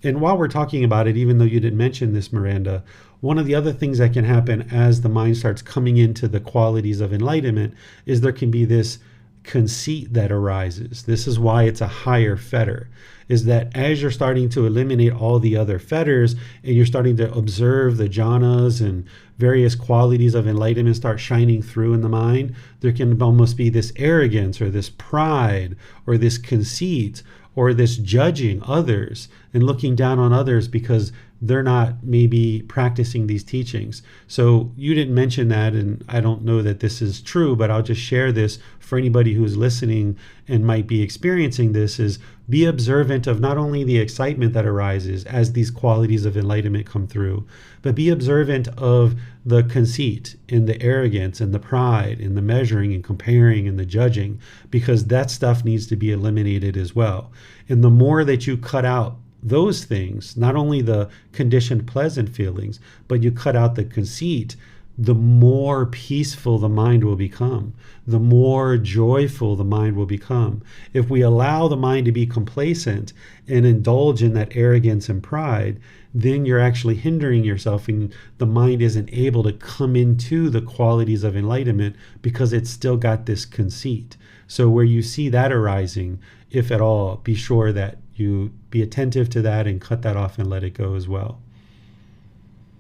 And while we're talking about it, even though you didn't mention this, Miranda, one of the other things that can happen as the mind starts coming into the qualities of enlightenment is there can be this conceit that arises. This is why it's a higher fetter, is that as you're starting to eliminate all the other fetters and you're starting to observe the jhanas and various qualities of enlightenment start shining through in the mind, there can almost be this arrogance or this pride or this conceit or this judging others and looking down on others because they're not maybe practicing these teachings. So you didn't mention that, and I don't know that this is true, but I'll just share this for anybody who's listening and might be experiencing this, is be observant of not only the excitement that arises as these qualities of enlightenment come through, but be observant of the conceit and the arrogance and the pride and the measuring and comparing and the judging, because that stuff needs to be eliminated as well. And the more that you cut out those things, not only the conditioned pleasant feelings, but you cut out the conceit, the more peaceful the mind will become, the more joyful the mind will become. If we allow the mind to be complacent and indulge in that arrogance and pride, then you're actually hindering yourself, and the mind isn't able to come into the qualities of enlightenment because it's still got this conceit. So where you see that arising, if at all, be sure that you be attentive to that and cut that off and let it go as well.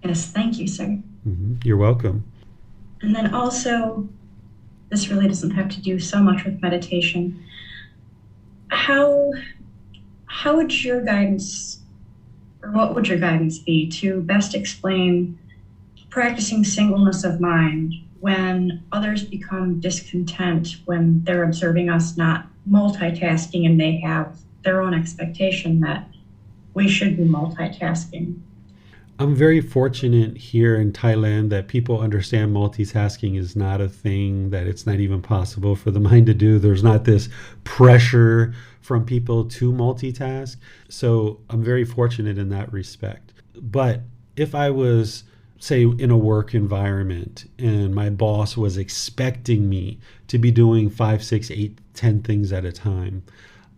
Yes, thank you, sir. You're welcome. And then also, this really doesn't have to do so much with meditation. How would your guidance, or what would your guidance be to best explain practicing singleness of mind when others become discontent when they're observing us not multitasking and they have their own expectation that we should be multitasking? I'm very fortunate here in Thailand that people understand multitasking is not a thing, that it's not even possible for the mind to do. There's not this pressure from people to multitask. So I'm very fortunate in that respect. But if I was, say, in a work environment and my boss was expecting me to be doing 5, 6, 8, 10 things at a time,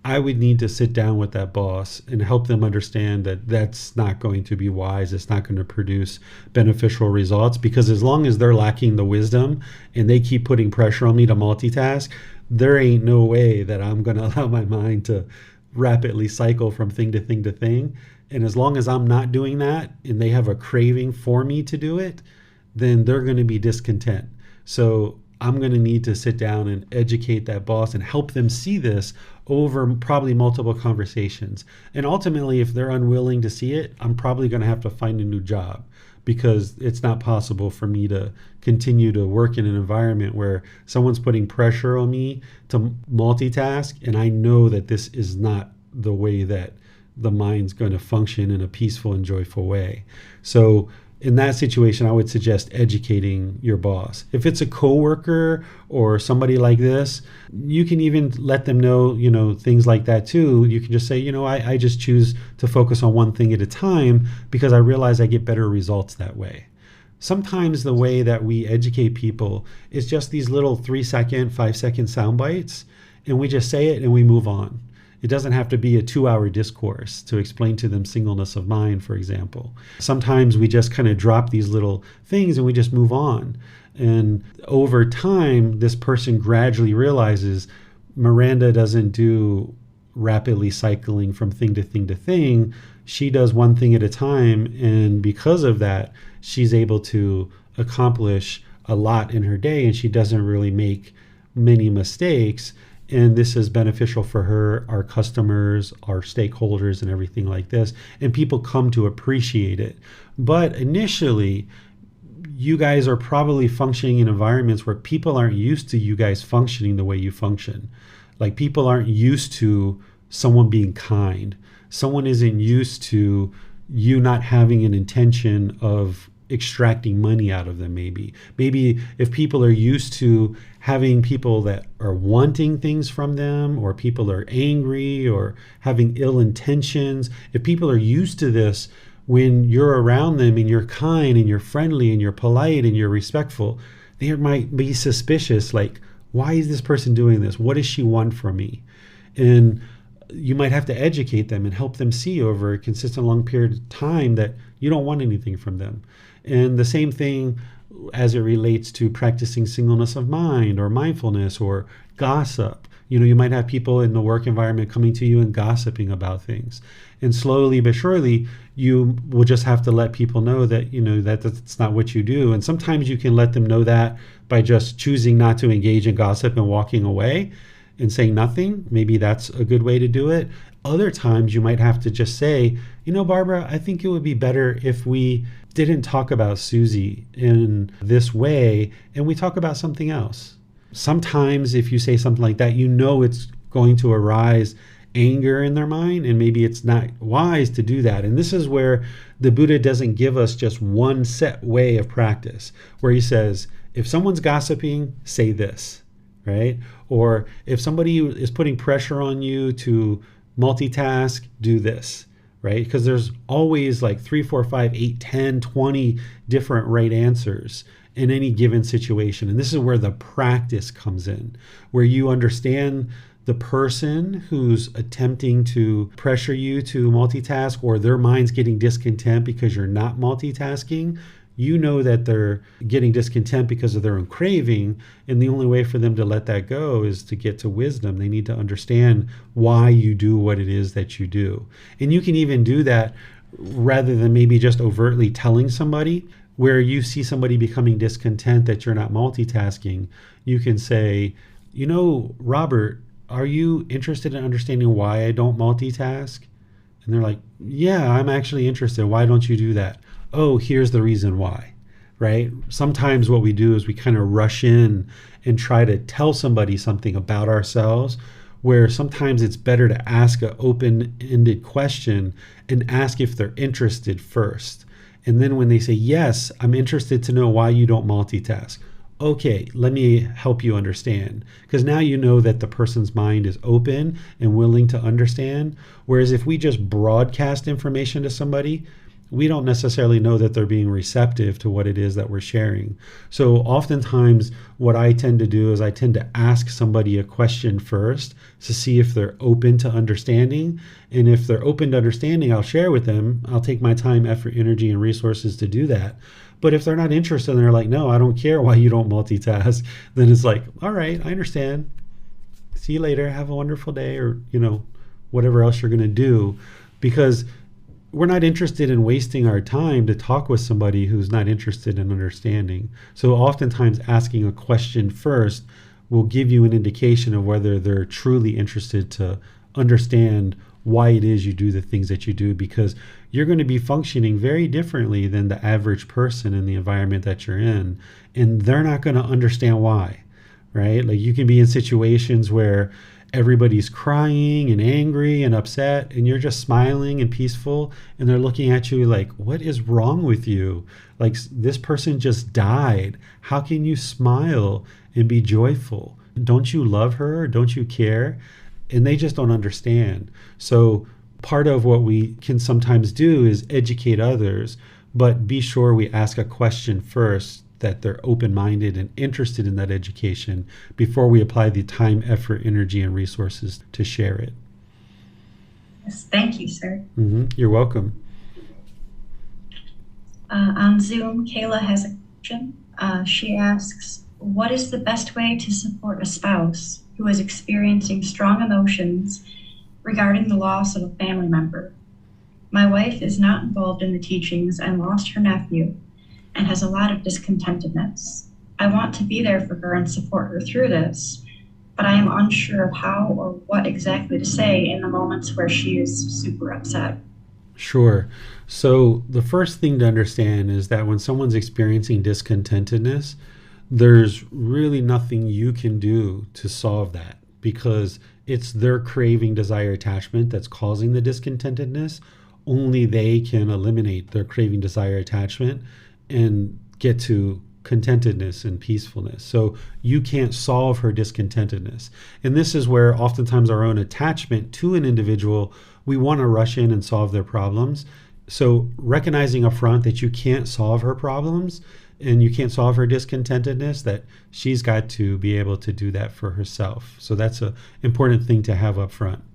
I would need to sit down with that boss and help them understand that that's not going to be wise. It's not going to produce beneficial results, because as long as they're lacking the wisdom and they keep putting pressure on me to multitask, there ain't no way that I'm going to allow my mind to rapidly cycle from thing to thing to thing. And as long as I'm not doing that and they have a craving for me to do it, then they're going to be discontent. So I'm going to need to sit down and educate that boss and help them see this over probably multiple conversations. And ultimately, if they're unwilling to see it, I'm probably going to have to find a new job, because it's not possible for me to continue to work in an environment where someone's putting pressure on me to multitask, and I know that this is not the way that the mind's going to function in a peaceful and joyful way. So in that situation, I would suggest educating your boss. If it's a coworker or somebody like this, you can even let them know, things like that too. You can just say, I just choose to focus on one thing at a time because I realize I get better results that way. Sometimes the way that we educate people is just these little 3-second, 5-second sound bites, and we just say it and we move on. It doesn't have to be a 2-hour discourse to explain to them singleness of mind, for example. Sometimes we just kind of drop these little things and we just move on. And over time, this person gradually realizes Miranda doesn't do rapidly cycling from thing to thing to thing. She does one thing at a time. And because of that, she's able to accomplish a lot in her day, and she doesn't really make many mistakes. And this is beneficial for her, our customers, our stakeholders, and everything like this. And people come to appreciate it. But initially, you guys are probably functioning in environments where people aren't used to you guys functioning the way you function. Like, people aren't used to someone being kind. Someone isn't used to you not having an intention of extracting money out of them. Maybe if people are used to having people that are wanting things from them, or people are angry or having ill intentions, if people are used to this, when you're around them and you're kind and you're friendly and you're polite and you're respectful, they might be suspicious, like, why is this person doing this? What does she want from me? And you might have to educate them and help them see over a consistent long period of time that you don't want anything from them. And the same thing as it relates to practicing singleness of mind or mindfulness or gossip. You might have people in the work environment coming to you and gossiping about things. And slowly but surely, you will just have to let people know that, that that's not what you do. And sometimes you can let them know that by just choosing not to engage in gossip and walking away and saying nothing. Maybe that's a good way to do it. Other times you might have to just say, Barbara, I think it would be better if we didn't talk about Susie in this way and we talk about something else. Sometimes if you say something like that, it's going to arise anger in their mind, and maybe it's not wise to do that. And this is where the Buddha doesn't give us just one set way of practice, where he says, if someone's gossiping, say this, right? Or if somebody is putting pressure on you to multitask, do this, right? Because there's always like 3, 4, 5, 8, 10, 20 different right answers in any given situation. And this is where the practice comes in, where you understand the person who's attempting to pressure you to multitask, or their mind's getting discontent because you're not multitasking. You know that they're getting discontent because of their own craving, and the only way for them to let that go is to get to wisdom. They need to understand why you do what it is that you do. And you can even do that rather than maybe just overtly telling somebody. Where you see somebody becoming discontent that you're not multitasking, you can say, Robert, are you interested in understanding why I don't multitask? And they're like, yeah, I'm actually interested. Why don't you do that? Oh, here's the reason why, right? Sometimes what we do is we kind of rush in and try to tell somebody something about ourselves, where sometimes it's better to ask an open-ended question and ask if they're interested first. And then when they say, yes, I'm interested to know why you don't multitask. Okay, let me help you understand. Because now you know that the person's mind is open and willing to understand. Whereas if we just broadcast information to somebody, we don't necessarily know that they're being receptive to what it is that we're sharing. So oftentimes what I tend to do is I tend to ask somebody a question first to see if they're open to understanding. And if they're open to understanding, I'll share with them. I'll take my time, effort, energy, and resources to do that. But if they're not interested and they're like, no, I don't care why you don't multitask, then it's like, all right, I understand. See you later. Have a wonderful day, or, whatever else you're going to do. Because we're not interested in wasting our time to talk with somebody who's not interested in understanding. So oftentimes asking a question first will give you an indication of whether they're truly interested to understand why it is you do the things that you do, because you're going to be functioning very differently than the average person in the environment that you're in, and they're not going to understand why, right? Like, you can be in situations where everybody's crying and angry and upset, and you're just smiling and peaceful, and they're looking at you like, what is wrong with you? Like, this person just died. How can you smile and be joyful? Don't you love her? Don't you care? And they just don't understand. So part of what we can sometimes do is educate others, but be sure we ask a question first, that they're open-minded and interested in that education before we apply the time, effort, energy, and resources to share it. Yes, thank you, sir. You're welcome. On Zoom, Kayla has a question. She asks, what is the best way to support a spouse who is experiencing strong emotions regarding the loss of a family member? My wife is not involved in the teachings and lost her nephew, and has a lot of discontentedness. I want to be there for her and support her through this, but I am unsure of how or what exactly to say in the moments where she is super upset. Sure. So the first thing to understand is that when someone's experiencing discontentedness, there's really nothing you can do to solve that, because it's their craving, desire, attachment that's causing the discontentedness. Only they can eliminate their craving, desire, attachment and get to contentedness and peacefulness. So you can't solve her discontentedness. And this is where oftentimes our own attachment to an individual, we want to rush in and solve their problems. So recognizing up front that you can't solve her problems and you can't solve her discontentedness, that she's got to be able to do that for herself. So that's an important thing to have up front.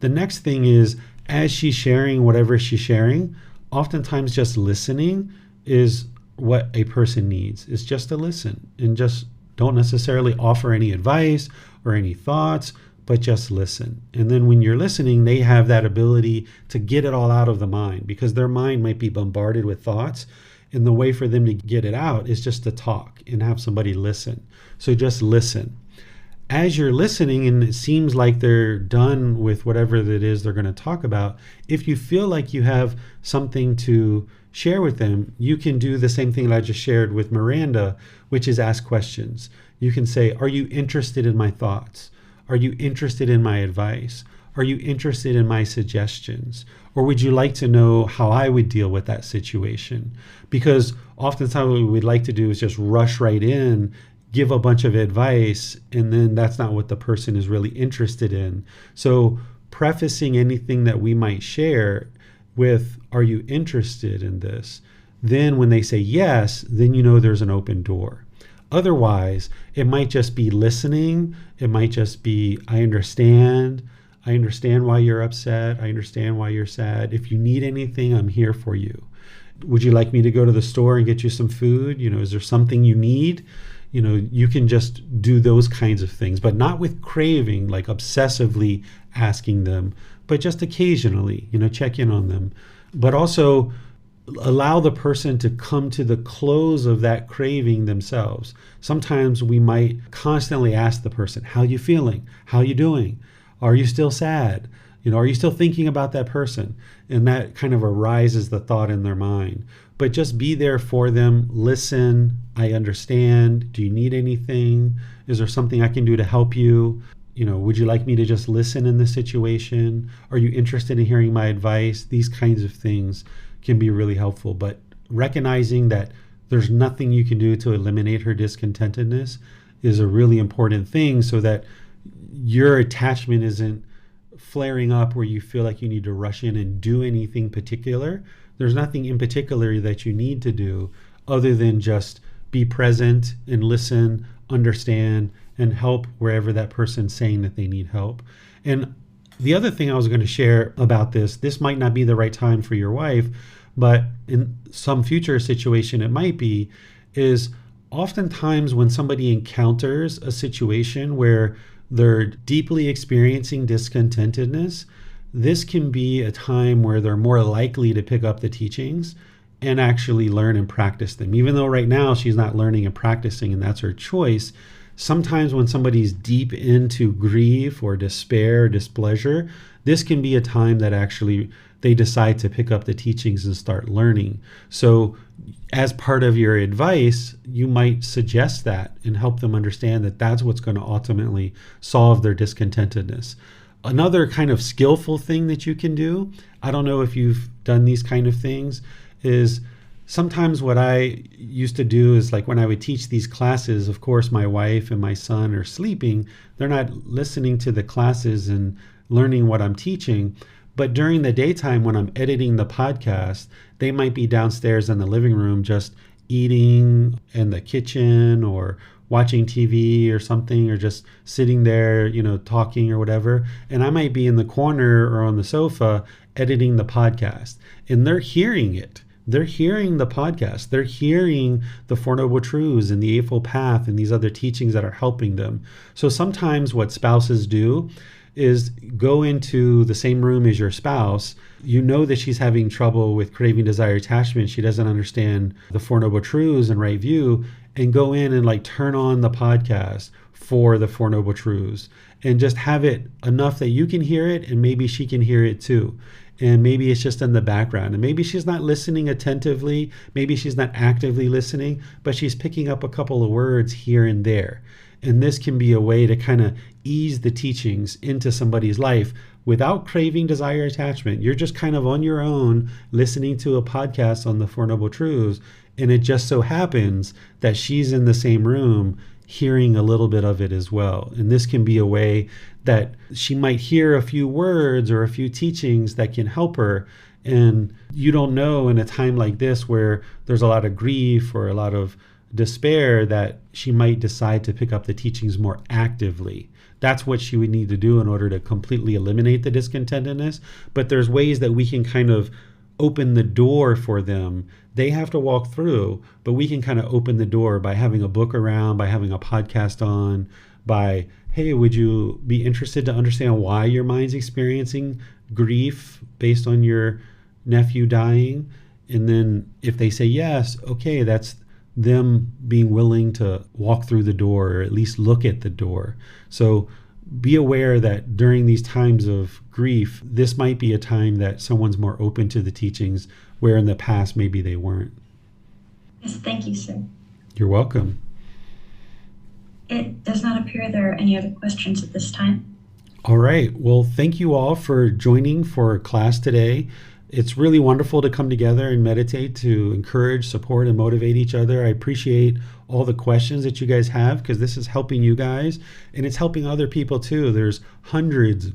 The next thing is, as she's sharing whatever she's sharing, oftentimes just listening is what a person needs, is just to listen, and just don't necessarily offer any advice or any thoughts, but just listen. And then when you're listening, they have that ability to get it all out of the mind, because their mind might be bombarded with thoughts. And the way for them to get it out is just to talk and have somebody listen. So just listen. As you're listening and it seems like they're done with whatever it is they're going to talk about, if you feel like you have something to share with them, you can do the same thing that I just shared with Miranda, which is ask questions. You can say, are you interested in my thoughts? Are you interested in my advice? Are you interested in my suggestions? Or would you like to know how I would deal with that situation? Because oftentimes what we'd like to do is just rush right in, give a bunch of advice, and then that's not what the person is really interested in. So prefacing anything that we might share with, are you interested in this? Then when they say yes, then you know there's an open door. Otherwise, it might just be listening. It might just be, I understand why you're upset. I understand why you're sad. If you need anything, I'm here for you. Would you like me to go to the store and get you some food? Is there something you need? You can just do those kinds of things, but not with craving, like obsessively asking them, but just occasionally, check in on them. But also allow the person to come to the close of that craving themselves. Sometimes we might constantly ask the person, how you feeling? How you doing? Are you still sad? Are you still thinking about that person? And that kind of arises the thought in their mind. But just be there for them. Listen. I understand. Do you need anything? Is there something I can do to help you? Would you like me to just listen in this situation? Are you interested in hearing my advice? These kinds of things can be really helpful. But recognizing that there's nothing you can do to eliminate her discontentedness is a really important thing, so that your attachment isn't flaring up where you feel like you need to rush in and do anything particular. There's nothing in particular that you need to do other than just be present and listen, understand, and help wherever that person's saying that they need help. And the other thing I was going to share about this might not be the right time for your wife, but in some future situation it might be, is oftentimes when somebody encounters a situation where they're deeply experiencing discontentedness, this can be a time where they're more likely to pick up the teachings and actually learn and practice them. Even though right now she's not learning and practicing and that's her choice, sometimes when somebody's deep into grief or despair or displeasure, this can be a time that actually they decide to pick up the teachings and start learning. So as part of your advice, you might suggest that and help them understand that that's what's going to ultimately solve their discontentedness. Another kind of skillful thing that you can do, I don't know if you've done these kind of things, is sometimes what I used to do is, like, when I would teach these classes, of course, my wife and my son are sleeping. They're not listening to the classes and learning what I'm teaching. But during the daytime, when I'm editing the podcast, they might be downstairs in the living room just eating in the kitchen or watching TV or something, or just sitting there, talking or whatever. And I might be in the corner or on the sofa editing the podcast. And they're hearing it. They're hearing the podcast. They're hearing the Four Noble Truths and the Eightfold Path and these other teachings that are helping them. So sometimes what spouses do is go into the same room as your spouse. You know that she's having trouble with craving, desire, attachment. She doesn't understand the Four Noble Truths and right view, and go in and turn on the podcast for the Four Noble Truths and just have it enough that you can hear it and maybe she can hear it too. And maybe it's just in the background, and maybe she's not listening attentively. Maybe she's not actively listening, but she's picking up a couple of words here and there. And this can be a way to kind of ease the teachings into somebody's life without craving, desire, attachment. You're just kind of on your own listening to a podcast on the Four Noble Truths. And it just so happens that she's in the same room hearing a little bit of it as well. And this can be a way that she might hear a few words or a few teachings that can help her. And you don't know in a time like this where there's a lot of grief or a lot of despair that she might decide to pick up the teachings more actively. That's what she would need to do in order to completely eliminate the discontentedness. But there's ways that we can kind of open the door for them. They have to walk through, but we can kind of open the door by having a book around, by having a podcast on, by, hey, would you be interested to understand why your mind's experiencing grief based on your nephew dying? And then if they say yes, okay, that's them being willing to walk through the door or at least look at the door. So be aware that during these times of grief, this might be a time that someone's more open to the teachings where in the past maybe they weren't. Yes, thank you, sir. You're welcome. It does not appear there are any other questions at this time. All right. Well, thank you all for joining for class today. It's really wonderful to come together and meditate to encourage, support, and motivate each other. I appreciate all the questions that you guys have, because this is helping you guys and it's helping other people too. There's hundreds,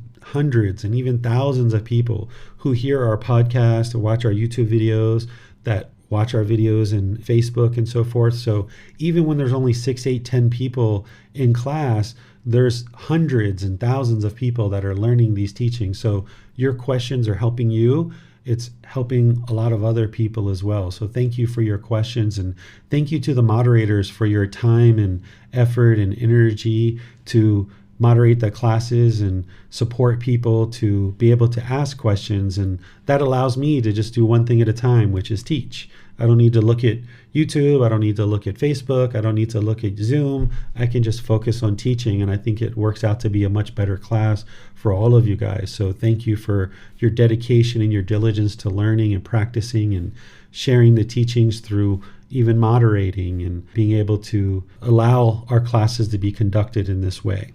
and even thousands of people who hear our podcast or watch our YouTube videos, that watch our videos in Facebook and so forth. So even when there's only 6, 8, 10 people in class, there's hundreds and thousands of people that are learning these teachings. So your questions are helping you. It's helping a lot of other people as well. So thank you for your questions, and thank you to the moderators for your time and effort and energy to moderate the classes and support people to be able to ask questions. And that allows me to just do one thing at a time, which is teach. I don't need to look at YouTube. I don't need to look at Facebook. I don't need to look at Zoom. I can just focus on teaching. And I think it works out to be a much better class for all of you guys. So thank you for your dedication and your diligence to learning and practicing and sharing the teachings through even moderating and being able to allow our classes to be conducted in this way.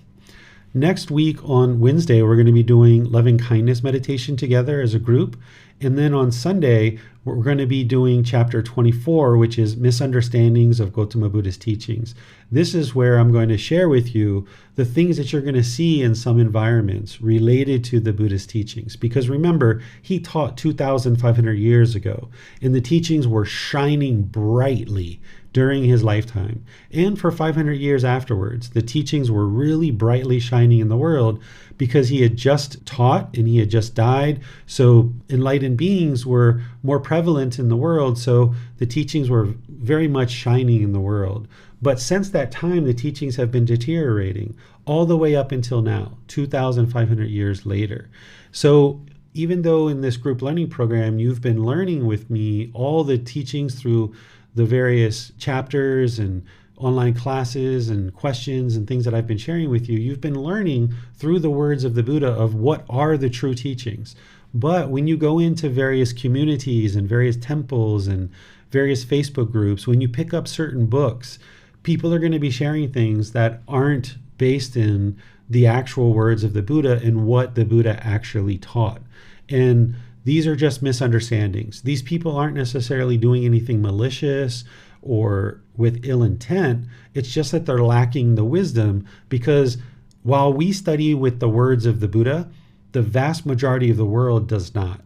Next week on Wednesday, we're going to be doing loving kindness meditation together as a group. And then on Sunday, we're going to be doing chapter 24, which is misunderstandings of Gautama Buddha's teachings. This is where I'm going to share with you the things that you're going to see in some environments related to the Buddha's teachings. Because remember, he taught 2,500 years ago, and the teachings were shining brightly during his lifetime. And for 500 years afterwards, the teachings were really brightly shining in the world because he had just taught and he had just died. So enlightened beings were more prevalent in the world. So the teachings were very much shining in the world. But since that time, the teachings have been deteriorating all the way up until now, 2,500 years later. So even though in this group learning program, you've been learning with me all the teachings through the various chapters and online classes and questions and things that I've been sharing with you, you've been learning through the words of the Buddha of what are the true teachings. But when you go into various communities and various temples and various Facebook groups, when you pick up certain books, people are going to be sharing things that aren't based in the actual words of the Buddha and what the Buddha actually taught. And these are just misunderstandings. These people aren't necessarily doing anything malicious or with ill intent. It's just that they're lacking the wisdom, because while we study with the words of the Buddha, the vast majority of the world does not.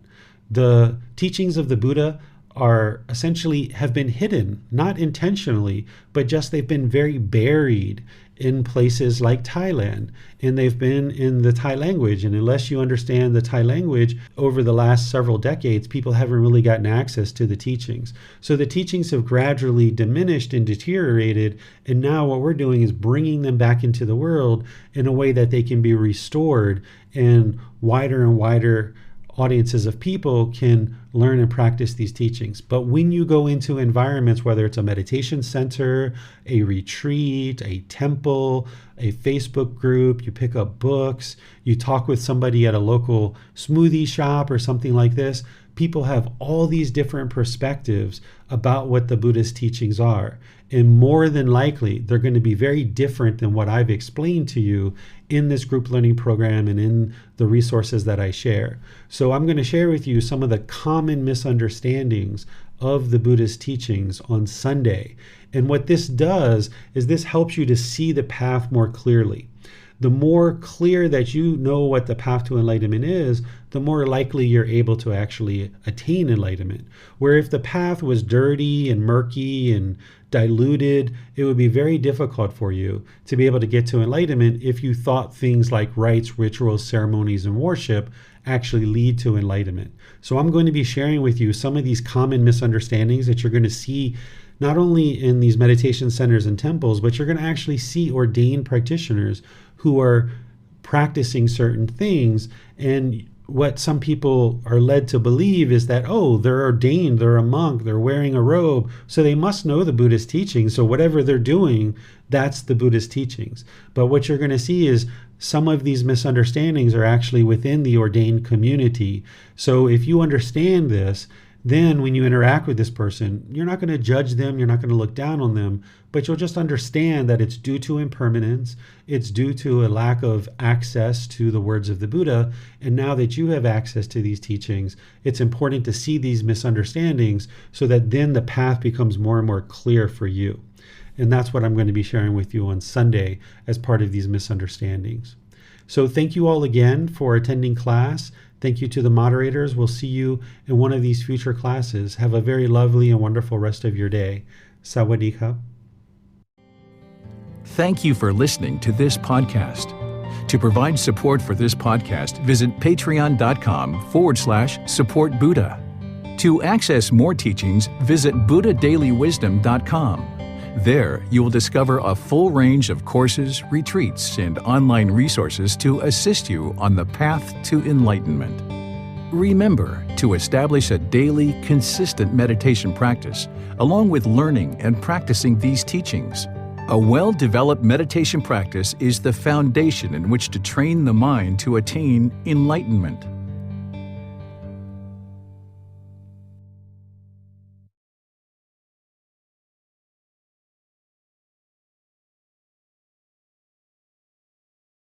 The teachings of the Buddha are essentially have been hidden, not intentionally, but just they've been very buried in places like Thailand, and they've been in the Thai language. And unless you understand the Thai language, over the last several decades, people haven't really gotten access to the teachings. So the teachings have gradually diminished and deteriorated. And now what we're doing is bringing them back into the world in a way that they can be restored, and wider audiences of people can learn and practice these teachings. But when you go into environments, whether it's a meditation center, a retreat, a temple, a Facebook group, you pick up books, you talk with somebody at a local smoothie shop or something like this, people have all these different perspectives about what the Buddha's teachings are. And more than likely, they're going to be very different than what I've explained to you in this group learning program and in the resources that I share. So I'm going to share with you some of the common misunderstandings of the Buddha's teachings on Sunday. And what this does is this helps you to see the path more clearly. The more clear that you know what the path to enlightenment is, the more likely you're able to actually attain enlightenment. Where if the path was dirty and murky and diluted, it would be very difficult for you to be able to get to enlightenment if you thought things like rites, rituals, ceremonies, and worship actually lead to enlightenment. So I'm going to be sharing with you some of these common misunderstandings that you're going to see not only in these meditation centers and temples, but you're going to actually see ordained practitioners who are practicing certain things. And what some people are led to believe is that, oh, they're ordained, they're a monk, they're wearing a robe, so they must know the Buddhist teachings. So whatever they're doing, that's the Buddhist teachings. But what you're going to see is some of these misunderstandings are actually within the ordained community. So if you understand this, then when you interact with this person, you're not going to judge them, you're not going to look down on them, but you'll just understand that it's due to impermanence, it's due to a lack of access to the words of the Buddha. And now that you have access to these teachings, it's important to see these misunderstandings so that then the path becomes more and more clear for you. And that's what I'm going to be sharing with you on Sunday as part of these misunderstandings. So thank you all again for attending class. Thank you to the moderators. We'll see you in one of these future classes. Have a very lovely and wonderful rest of your day. Sawadee ka. Thank you for listening to this podcast. To provide support for this podcast, visit patreon.com/support Buddha. To access more teachings, visit buddhadailywisdom.com. There, you will discover a full range of courses, retreats, and online resources to assist you on the path to enlightenment. Remember to establish a daily, consistent meditation practice, along with learning and practicing these teachings. A well-developed meditation practice is the foundation in which to train the mind to attain enlightenment.